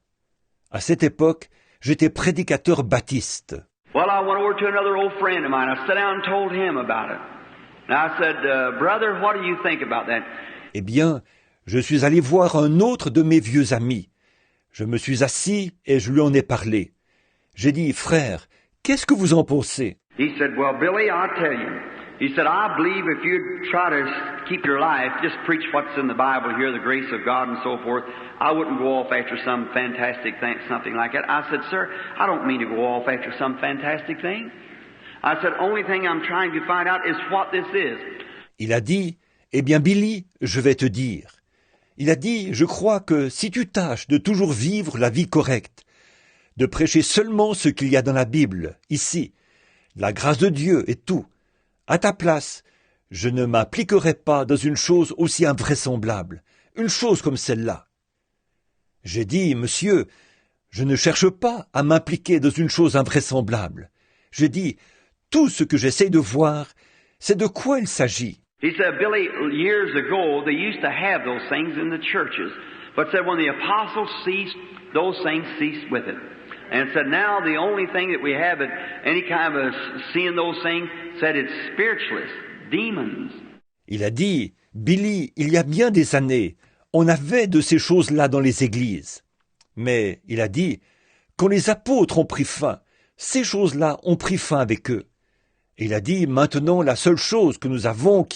À cette époque, j'étais prédicateur baptiste. Well, I went over to another old friend of mine. I sat down and told him about it. And I said, brother, what do you think about that? Eh bien, je suis allé voir un autre de mes vieux amis. Je me suis assis et je lui en ai parlé. J'ai dit, frère, qu'est-ce que vous en pensez? He said, well, Billy, I'll tell you. He said, I believe if you try to keep your life, just preach what's in the Bible here, the grace of God and so forth, I wouldn't go off after some fantastic thing, something like that. I said, sir, I don't mean to go off after some fantastic thing. I said, only thing I'm trying to find out is what this is. Il a dit, eh bien Billy, je vais te dire. Il a dit, je crois que si tu tâches de toujours vivre la vie correcte, de prêcher seulement ce qu'il y a dans la Bible, ici, la grâce de Dieu et tout, à ta place, je ne m'impliquerai pas dans une chose aussi invraisemblable, une chose comme celle-là. J'ai dit, monsieur, je ne cherche pas à m'impliquer dans une chose invraisemblable. J'ai dit, tout ce que j'essaye de voir, c'est de quoi il s'agit. He said, Billy, years ago, they used to have those things in the churches. But said when the apostles ceased, those things ceased with it. And said now the only thing that we have at any kind of seeing those things, said it's spiritualists, demons. Il a dit, Billy, il y a bien des années, on avait de ces choses-là dans les églises. Mais, il a dit, quand les apôtres ont pris fin, ces choses-là ont pris fin avec eux. Et il a dit, maintenant, la seule chose que nous avons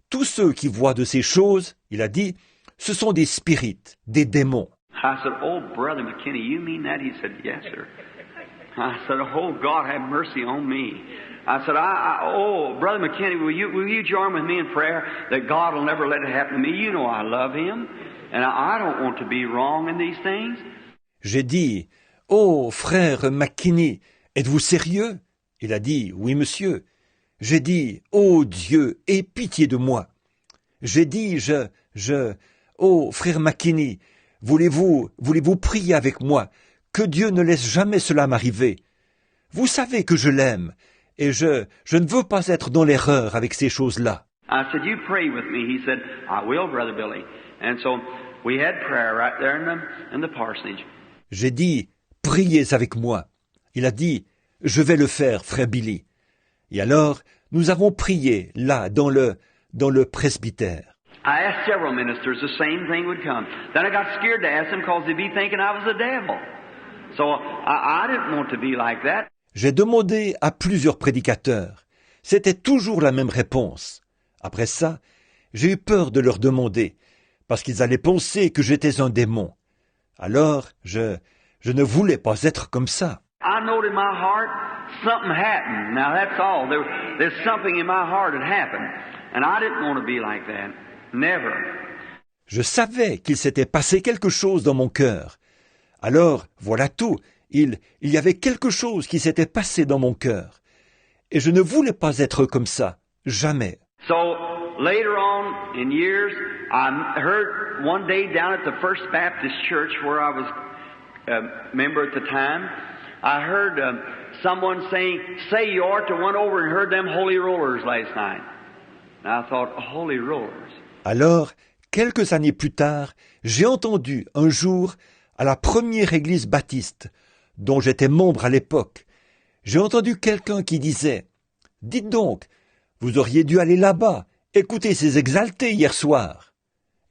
tous ceux qui voient de ces choses, il a dit, ce sont des spirites, des démons. I said, oh, Brother McKinney, you mean that? He said, yes, sir. I said, oh, God, have mercy on me. I said, oh, Brother McKinney, will you join with me in prayer that God will never let it happen to me? You know I love Him, and I don't want to be wrong in these things. J'ai dit, oh, frère McKinney, êtes-vous sérieux? Il a dit, oui, monsieur. J'ai dit, oh Dieu, aie pitié de moi. J'ai dit, oh, frère McKinney, voulez-vous prier avec moi, que Dieu ne laisse jamais cela m'arriver? Vous savez que je l'aime, et je ne veux pas être dans l'erreur avec ces choses-là. I said, you pray with me. He said, I will, Brother Billy. And so we had prayer right there in the parsonage. J'ai dit, priez avec moi. Il a dit, je vais le faire, frère Billy. Et alors, nous avons prié là, dans le presbytère. I asked several ministers, the same thing would come. Then I got scared to ask them because they'd be thinking I was the devil. So I didn't want to be like that. J'ai demandé à plusieurs prédicateurs. C'était toujours la même réponse. Après ça, j'ai eu peur de leur demander, parce qu'ils allaient penser que j'étais un démon. Alors, je ne voulais pas être comme ça. I knowed in my heart something happened. Now that's all. There's something in my heart that happened. And I didn't want to be like that. Never. Je savais qu'il s'était passé quelque chose dans mon cœur. Alors, voilà tout. Il y avait quelque chose qui s'était passé dans mon cœur. Et je ne voulais pas être comme ça. Jamais. So, later on in years, I heard one day down at the First Baptist Church where I was a member at the time, I heard someone saying, say you ought to went over and heard them holy rollers last night. And I thought, holy rollers. Alors, quelques années plus tard, j'ai entendu un jour à la première église baptiste, dont j'étais membre à l'époque, j'ai entendu quelqu'un qui disait, dites donc, vous auriez dû aller là-bas, écouter ces exaltés hier soir.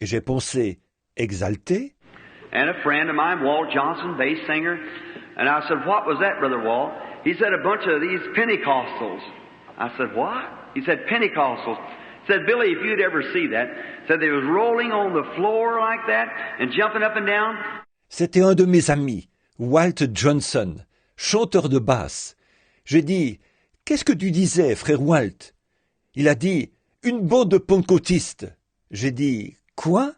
Et j'ai pensé, exaltés? And a friend of mine, Walt Johnson, bass singer, and I said, what was that, Brother Walt? He said, a bunch of these Pentecostals. I said, what? He said, Pentecostals. He said, Billy, if you'd ever see that, said they was rolling on the floor like that and jumping up and down. C'était un de mes amis, Walt Johnson, chanteur de basse. J'ai dit, qu'est-ce que tu disais, frère Walt? Il a dit, une bande de pentecôtistes. J'ai dit, quoi?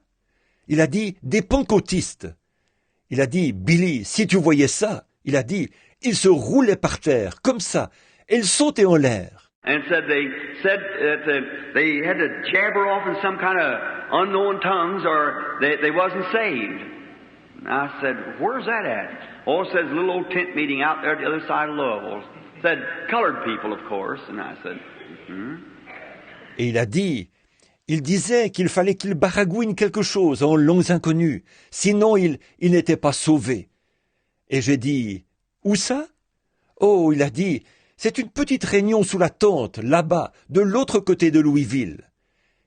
Il a dit, des pentecôtistes. Il a dit, Billy, si tu voyais ça, il a dit, ils se roulaient par terre, comme ça, et ils sautaient en l'air. And said that they had to jabber off in some kind of unknown tongues or they wasn't saved. And I said, where's that at? Oh, it says a little old tent meeting out there at the other side of Louisville. It said colored people, of course. And I said, Et il a dit, il disait qu'il fallait qu'il baragouine quelque chose en langues inconnues, sinon il n'était pas sauvé. Et j'ai dit, où ça? Oh, il a dit, c'est une petite réunion sous la tente, là-bas, de l'autre côté de Louisville.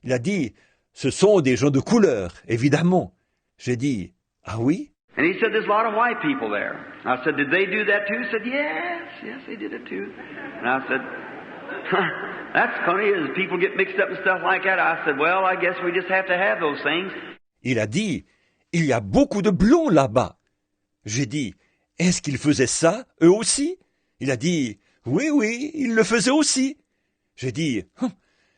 Il a dit, ce sont des gens de couleur, évidemment. J'ai dit, ah oui? and he said there's a lot of white people there. I said, did they do that too? He said, yes, they did it too. And I said, that's funny, as people get mixed up and stuff like that. I said, well, I guess we just have to have those things. Il a dit, il y a beaucoup de blonds là-bas. J'ai dit, est-ce qu'ils faisaient ça, eux aussi? Il a dit, oui, ils le faisaient aussi. J'ai dit,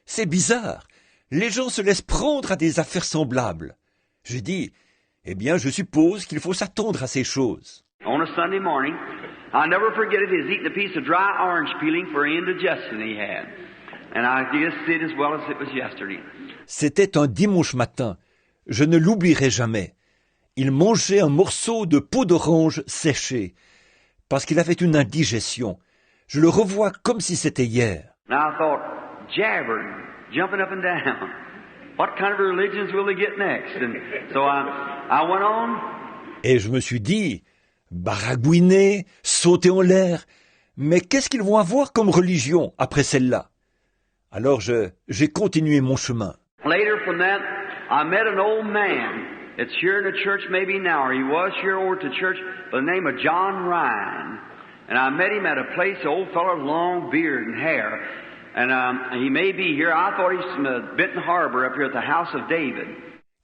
c'est bizarre. Les gens se laissent prendre à des affaires semblables. J'ai dit, eh bien, je suppose qu'il faut s'attendre à ces choses. On a Sunday morning, I'll never forget it, he was eating a piece of dry orange peeling for indigestion he had. And I just see it as well as it was yesterday. C'était un dimanche matin. Je ne l'oublierai jamais. Il mangeait un morceau de peau d'orange séchée, parce qu'il avait une indigestion. Je le revois comme si c'était hier. And I thought, jabbering, jumping up and down. What kind of religions will they get next? And so I went on. Et je me suis dit, baragouiner, sauter en l'air, mais qu'est-ce qu'ils vont avoir comme religion après celle-là? Alors j'ai continué mon chemin. Later from that, I met an old man. It's here in the church maybe now, or he was here over at the church by the name of John Ryan. And I met him at a place, the old fellow with long beard and hair. And he may be here. I thought he's from Benton Harbor up here at the house of David.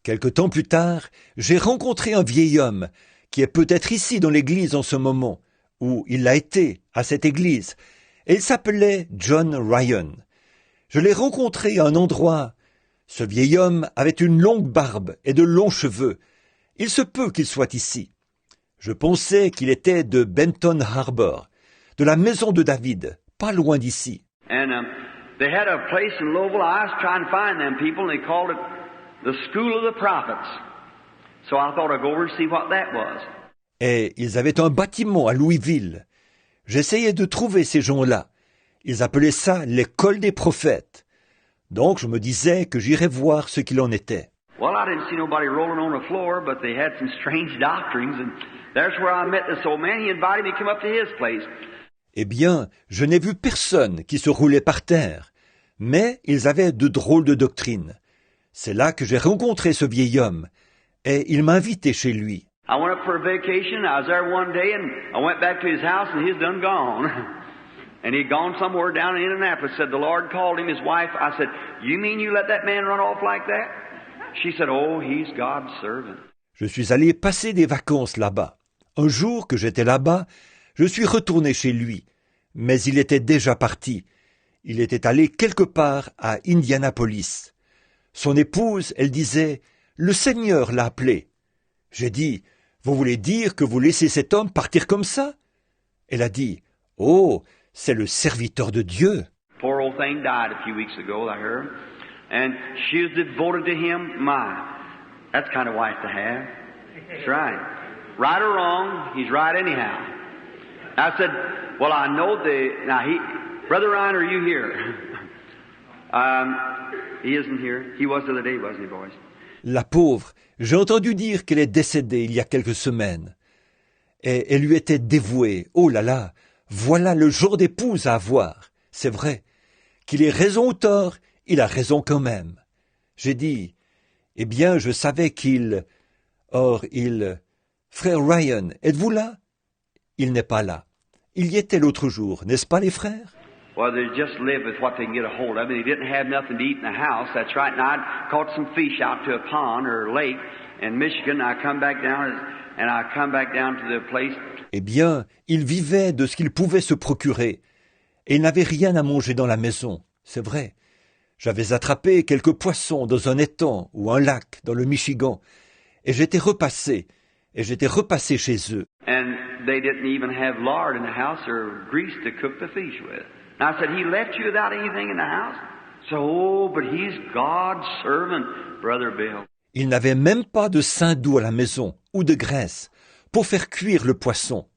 Quelque temps plus tard, j'ai rencontré un vieil homme qui est peut-être ici dans l'église en ce moment, ou il l'a été à cette église, et il s'appelait John Ryan. Je l'ai rencontré à un endroit. Ce vieil homme avait une longue barbe et de longs cheveux. Il se peut qu'il soit ici. Je pensais qu'il était de Benton Harbor, de la maison de David, pas loin d'ici. And they had a place in Louisville. I was trying to find them people, and they called it the School of the Prophets. So I thought I'd go over and see what that was. Et ils avaient un bâtiment à Louisville. J'essayais de trouver ces gens-là. Ils appelaient ça l'école des prophètes. Donc je me disais que j'irais voir ce qu'il en était. Well, I didn't see nobody rolling on the floor, but they had some strange doctrines, and there's where I met this old man. He invited me to come up to his place. Eh bien, je n'ai vu personne qui se roulait par terre, mais ils avaient de drôles de doctrines. C'est là que j'ai rencontré ce vieil homme, et il m'a invité chez lui. I went up for a vacation. I was there one day, and I went back to his house, and he's done gone. And he'd gone somewhere down in Indianapolis. Said the Lord called him, his wife. I said, you mean you let that man run off like that? She said, oh, he's God's servant. Je suis allé passer des vacances là-bas. Un jour que j'étais là-bas, je suis retourné chez lui. Mais il était déjà parti. Il était allé quelque part à Indianapolis. Son épouse, elle disait, le Seigneur l'a appelé. J'ai dit, vous voulez dire que vous laissez cet homme partir comme ça? Elle a dit, oh, c'est le serviteur de Dieu. Poor old thing died a few weeks ago, I heard. And she was devoted to him. My, that's the kind of wife to have. That's right. Right or wrong, he's right anyhow. I said, well, I know Brother Ryan, are you here? He isn't here. He was the other day, wasn't he, boys? La pauvre, j'ai entendu dire qu'elle est décédée il y a quelques semaines. Et elle lui était dévouée. Oh là là, voilà le genre d'épouse à avoir. C'est vrai. Qu'il ait raison ou tort, il a raison quand même. J'ai dit, eh bien, je savais qu'il... Or, Frère Ryan, êtes-vous là? Il n'est pas là. Il y était l'autre jour, n'est-ce pas les frères? Well, they just live with what they can get a hold of. And they didn't have nothing to eat in the house. That's right. And I caught some fish out to a pond or a lake in Michigan. I come back down. and I come back down to the place. Eh bien, il vivait de ce qu'il pouvait se procurer, et il n'avait rien à manger dans la maison, c'est vrai. J'avais attrapé quelques poissons dans un étang ou un lac dans le Michigan, et j'étais repassé chez eux. And they didn't even have lard in the house or grease to cook the fish with. And I said, he left you without anything in the house? So, oh, but he's God's servant, Brother Bill. Il n'avait même pas de sein d'eau à la maison, ou de graisse, pour faire cuire le poisson.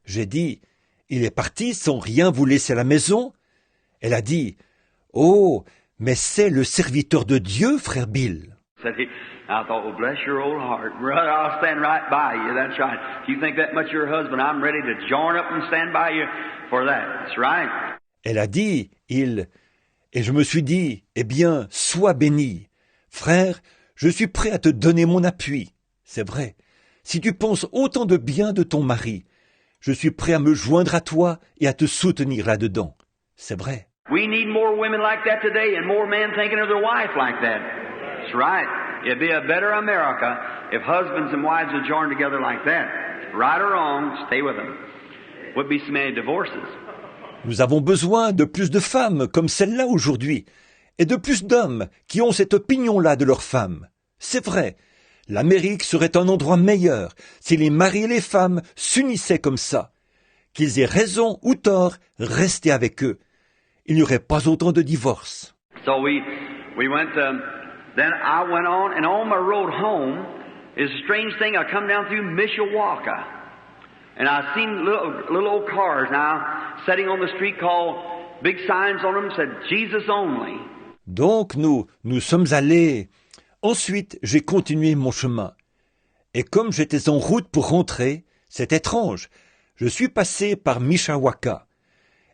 J'ai dit, il est parti sans rien vous laisser à la maison? Elle a dit, oh, mais c'est le serviteur de Dieu, frère Bill. Said he, I thought, well, bless your old heart. Brother, I'll stand right by you. That's right. If you think that much of your husband, I'm ready to join up and stand by you for that. That's right. Elle a dit, et je me suis dit, eh bien, sois béni. Frère, je suis prêt à te donner mon appui. C'est vrai. Si tu penses autant de bien de ton mari, je suis prêt à me joindre à toi et à te soutenir là-dedans. C'est vrai. We need more women like that today and more men thinking of their wife like that. That's right. It'd be a better America if husbands and wives would join together like that. Right or wrong, stay with them. Would be so many divorces. Nous avons besoin de plus de femmes comme celle-là aujourd'hui, et de plus d'hommes qui ont cette opinion-là de leurs femmes. C'est vrai, l'Amérique serait un endroit meilleur si les maris et les femmes s'unissaient comme ça. Qu'ils aient raison ou tort, restez avec eux. Il n'y aurait pas autant de divorces. So we went, then I went on my road home, is a strange thing, I come down through Mishawaka, and I seen little old cars now, sitting on the street called, big signs on them said, Jesus only. Donc nous sommes allés. Ensuite, j'ai continué mon chemin. Et comme j'étais en route pour rentrer, c'est étrange, je suis passé par Mishawaka.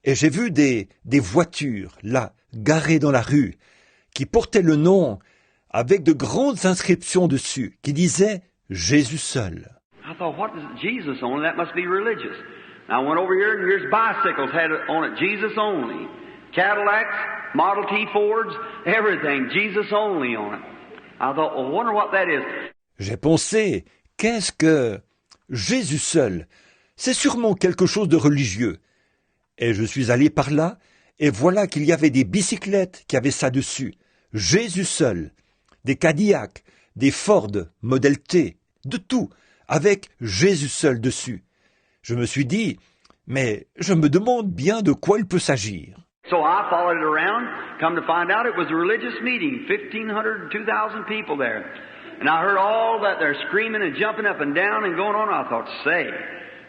Et j'ai vu des voitures, là, garées dans la rue, qui portaient le nom, avec de grandes inscriptions dessus, qui disaient « Jésus seul ». I thought, what is Jesus only? That must be religious. And I went over here, and here's bicycles had on it, Jesus only. Cadillacs, Model T Fords, everything, Jesus only on it. I thought, well, I wonder what that is. J'ai pensé, qu'est-ce que Jésus seul? C'est sûrement quelque chose de religieux. Et je suis allé par là, et voilà qu'il y avait des bicyclettes qui avaient ça dessus. Jésus seul. Des Cadillacs, des Ford, Model T, de tout, avec Jésus seul dessus. Je me suis dit, mais je me demande bien de quoi il peut s'agir. So I followed it around, come to find out it was a religious meeting, 1,500 to 2,000 people there. And I heard all that they're screaming and jumping up and down and going on. I thought, say,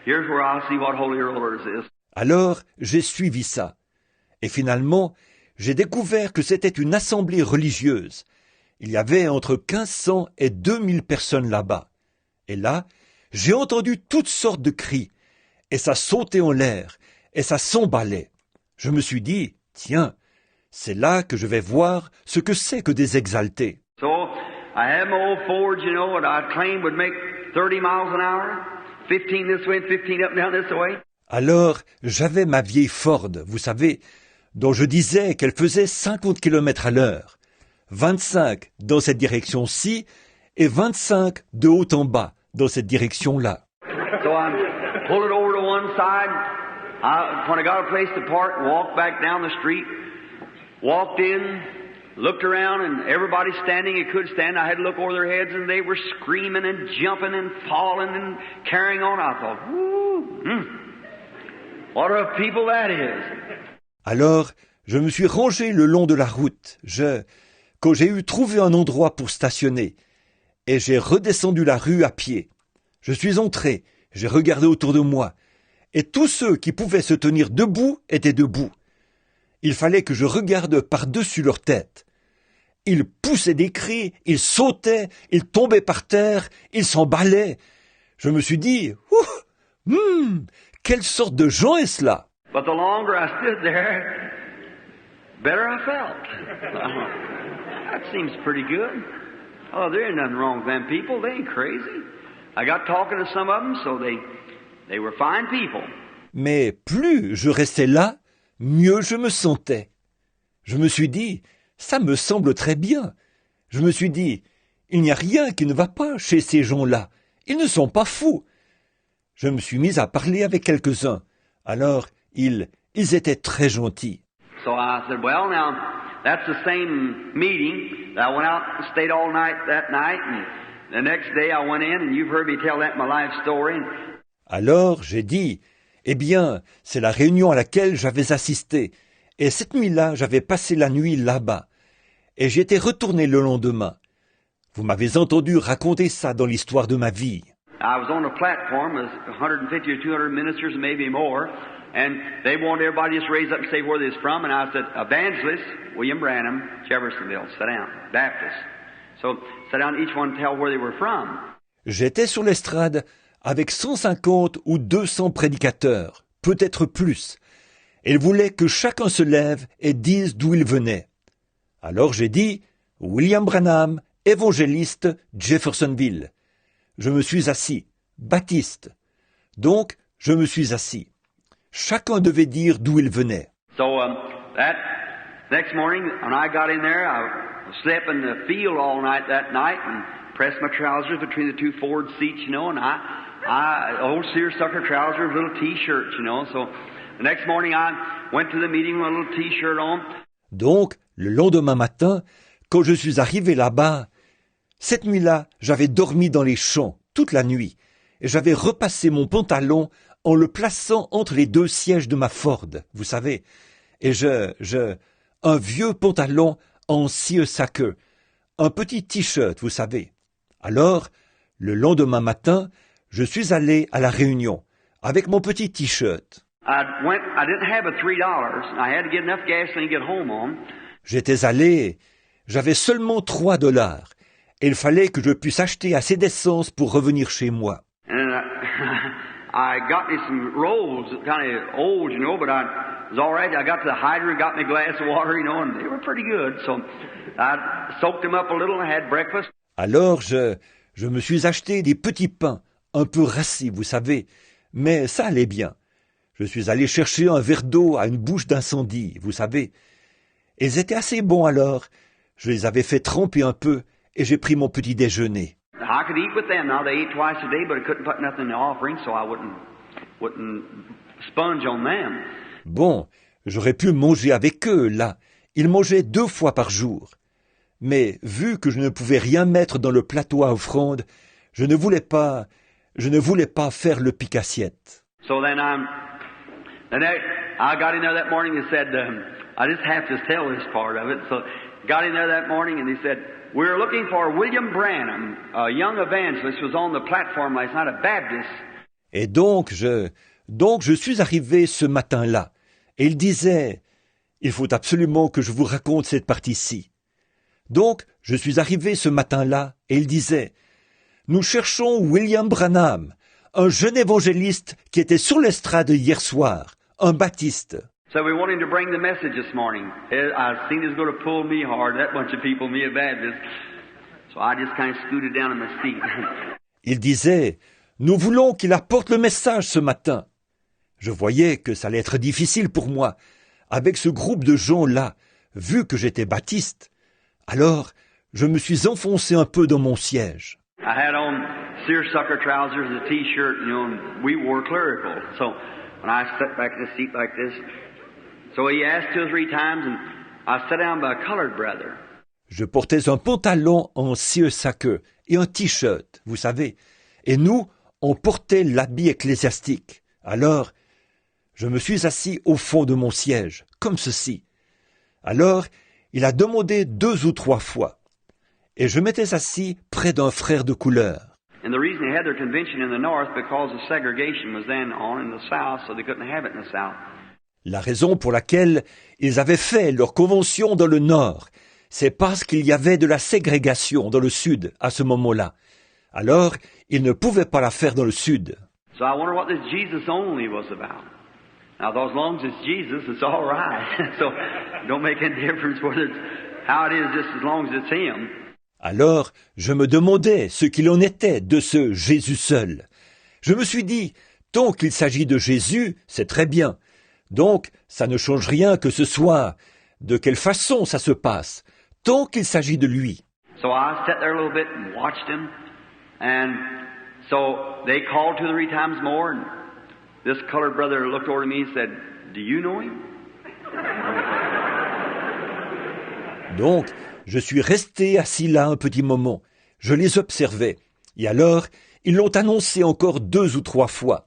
here's where I'll see what Holy Rollers is. Alors, j'ai suivi ça. Et finalement, j'ai découvert que c'était une assemblée religieuse. Il y avait entre 1500 et 2000 personnes là-bas. Et là, j'ai entendu toutes sortes de cris. Et ça sautait en l'air. Et ça s'emballait. Je me suis dit, tiens, c'est là que je vais voir ce que c'est que des exaltés. So, I had my old Ford, you know, what I claimed would make 30 miles an hour, 15 this way and 15 up and down this way. Alors, j'avais ma vieille Ford, vous savez, dont je disais qu'elle faisait 50 km à l'heure, 25 dans cette direction-ci et 25 de haut en bas dans cette direction-là. So I pulled it over to one side. When I got a place to park, walked back down the street, walked in, looked around, and everybody standing who could stand. I had to look over their heads, and they were screaming and jumping and falling and carrying on. I thought, what a people that is. Alors, je me suis rangé le long de la route, quand j'ai eu trouvé un endroit pour stationner, et j'ai redescendu la rue à pied. Je suis entré, j'ai regardé autour de moi, et tous ceux qui pouvaient se tenir debout étaient debout. Il fallait que je regarde par-dessus leur tête. Ils poussaient des cris, ils sautaient, ils tombaient par terre, ils s'emballaient. Je me suis dit, quelle sorte de gens est-ce là? But the longer I stood there, better I felt. That seems pretty good. Oh, there ain't nothing wrong with them people. They ain't crazy. I got talking to some of them, so they were fine people. Mais plus je restais là, mieux je me sentais. Je me suis dit, ça me semble très bien. Je me suis dit, il n'y a rien qui ne va pas chez ces gens-là. Ils ne sont pas fous. Je me suis mis à parler avec quelques-uns. Alors, ils étaient très gentils. So I said, well, now, that's the same meeting. I went out and stayed all night that night, and the next day I went in, and you've heard me tell that in my life story. Alors, j'ai dit, eh bien, c'est la réunion à laquelle j'avais assisté. Et cette nuit-là, j'avais passé la nuit là-bas. Et j'étais retourné le lendemain. Vous m'avez entendu raconter ça dans l'histoire de ma vie. I was on a platform with 150 or 200 ministers, maybe more, and they wanted everybody to just raise up and say where they're from, and I said, Evangelist, William Branham, Jeffersonville, sit down, Baptist. So, sit down, each one tell where they were from. J'étais sur l'estrade avec 150 ou 200 prédicateurs, peut-être plus. Ils voulaient que chacun se lève et dise d'où il venait. Alors j'ai dit, William Branham, évangéliste, Jeffersonville. Je me suis assis, Baptiste. Donc, je me suis assis. Chacun devait dire d'où il venait. So, that next morning, when I got in there, I slept in the field all night that night and pressed my trousers between the two forward seats, you know, and old seersucker trousers, little t-shirts, you know. So, the next morning I went to the meeting with a little t-shirt on. Donc, le lendemain matin, quand je suis arrivé là-bas, cette nuit-là, j'avais dormi dans les champs toute la nuit et j'avais repassé mon pantalon en le plaçant entre les deux sièges de ma Ford, vous savez. Et un vieux pantalon en seersucker, un petit t-shirt, vous savez. Alors, le lendemain matin, je suis allé à la réunion avec mon petit t-shirt. I didn't have a $3. I had to get enough gasoline to get home on. J'étais allé, j'avais seulement $3. Et il fallait que je puisse acheter assez d'essence pour revenir chez moi. And I got me some rolls, kind of old, you know, but it was all right. I got to the hydrant, got me a glass of water, you know, and they were pretty good. So I soaked them up a little and I had breakfast. Alors je me suis acheté des petits pains, un peu rassis, vous savez, mais ça allait bien. Je suis allé chercher un verre d'eau à une bouche d'incendie, vous savez. Ils étaient assez bons alors. Je les avais fait tremper un peu et j'ai pris mon petit déjeuner. I could eat with them. Now they ate twice a day, but I couldn't put nothing in the offering, so I wouldn't sponge on them. Bon, j'aurais pu manger avec eux, là. Ils mangeaient 2 fois par jour. Mais vu que je ne pouvais rien mettre dans le plateau à offrande, je ne voulais pas faire le pique-assiette. So then I got in there that morning and said, I just have to tell this part of it. So got in there that morning and they said, we're looking for William Branham, a young evangelist, was on the platform last night, a Baptist. Et donc je suis arrivé ce matin-là. Et il disait, il faut absolument que je vous raconte cette partie-ci. Donc, je suis arrivé ce matin-là et il disait, nous cherchons William Branham, un jeune évangéliste qui était sur l'estrade hier soir, un baptiste. So we wanted to bring the message this morning. I seen it was going to pull me hard, that bunch of people, me a Baptist. So I just kind of scooted down in my seat. Il disait, nous voulons qu'il apporte le message ce matin. Je voyais que ça allait être difficile pour moi, avec ce groupe de gens-là, vu que j'étais baptiste. Alors, je me suis enfoncé un peu dans mon siège. I had on seersucker trousers and a t-shirt, you know, and we wore clerical. So when I sat back in the seat like this, so he asked 2 or 3 times, and I sat down by a colored brother. Je portais un pantalon en seersucker et un t-shirt, vous savez. Et nous, on portait l'habit ecclésiastique. Alors, je me suis assis au fond de mon siège, comme ceci. Alors, il a demandé 2 ou 3 fois. Et je m'étais assis près d'un frère de couleur. And the reason they had their convention in the north because the segregation was then on in the south, so they couldn't have it in the south. La raison pour laquelle ils avaient fait leur convention dans le nord, c'est parce qu'il y avait de la ségrégation dans le sud à ce moment-là. Alors, ils ne pouvaient pas la faire dans le sud. So I wonder what this Jesus only was about. Now, as long as it's Jesus, it's all right. So it don't make any difference whether it's how it is, just as long as it's Him. Alors, je me demandais ce qu'il en était de ce Jésus seul. Je me suis dit, tant qu'il s'agit de Jésus, c'est très bien. Donc, ça ne change rien que ce soit de quelle façon ça se passe, tant qu'il s'agit de lui. So I sat there a little bit and watched him, and So they called 2 or 3 times more, and this colored brother looked over to me and said, "Do you know him?" Donc, je suis resté assis là un petit moment. Je les observais. Et alors, ils l'ont annoncé encore 2 ou 3 fois.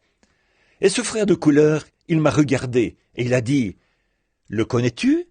Et ce frère de couleur, il m'a regardé et il a dit, « Le connais-tu »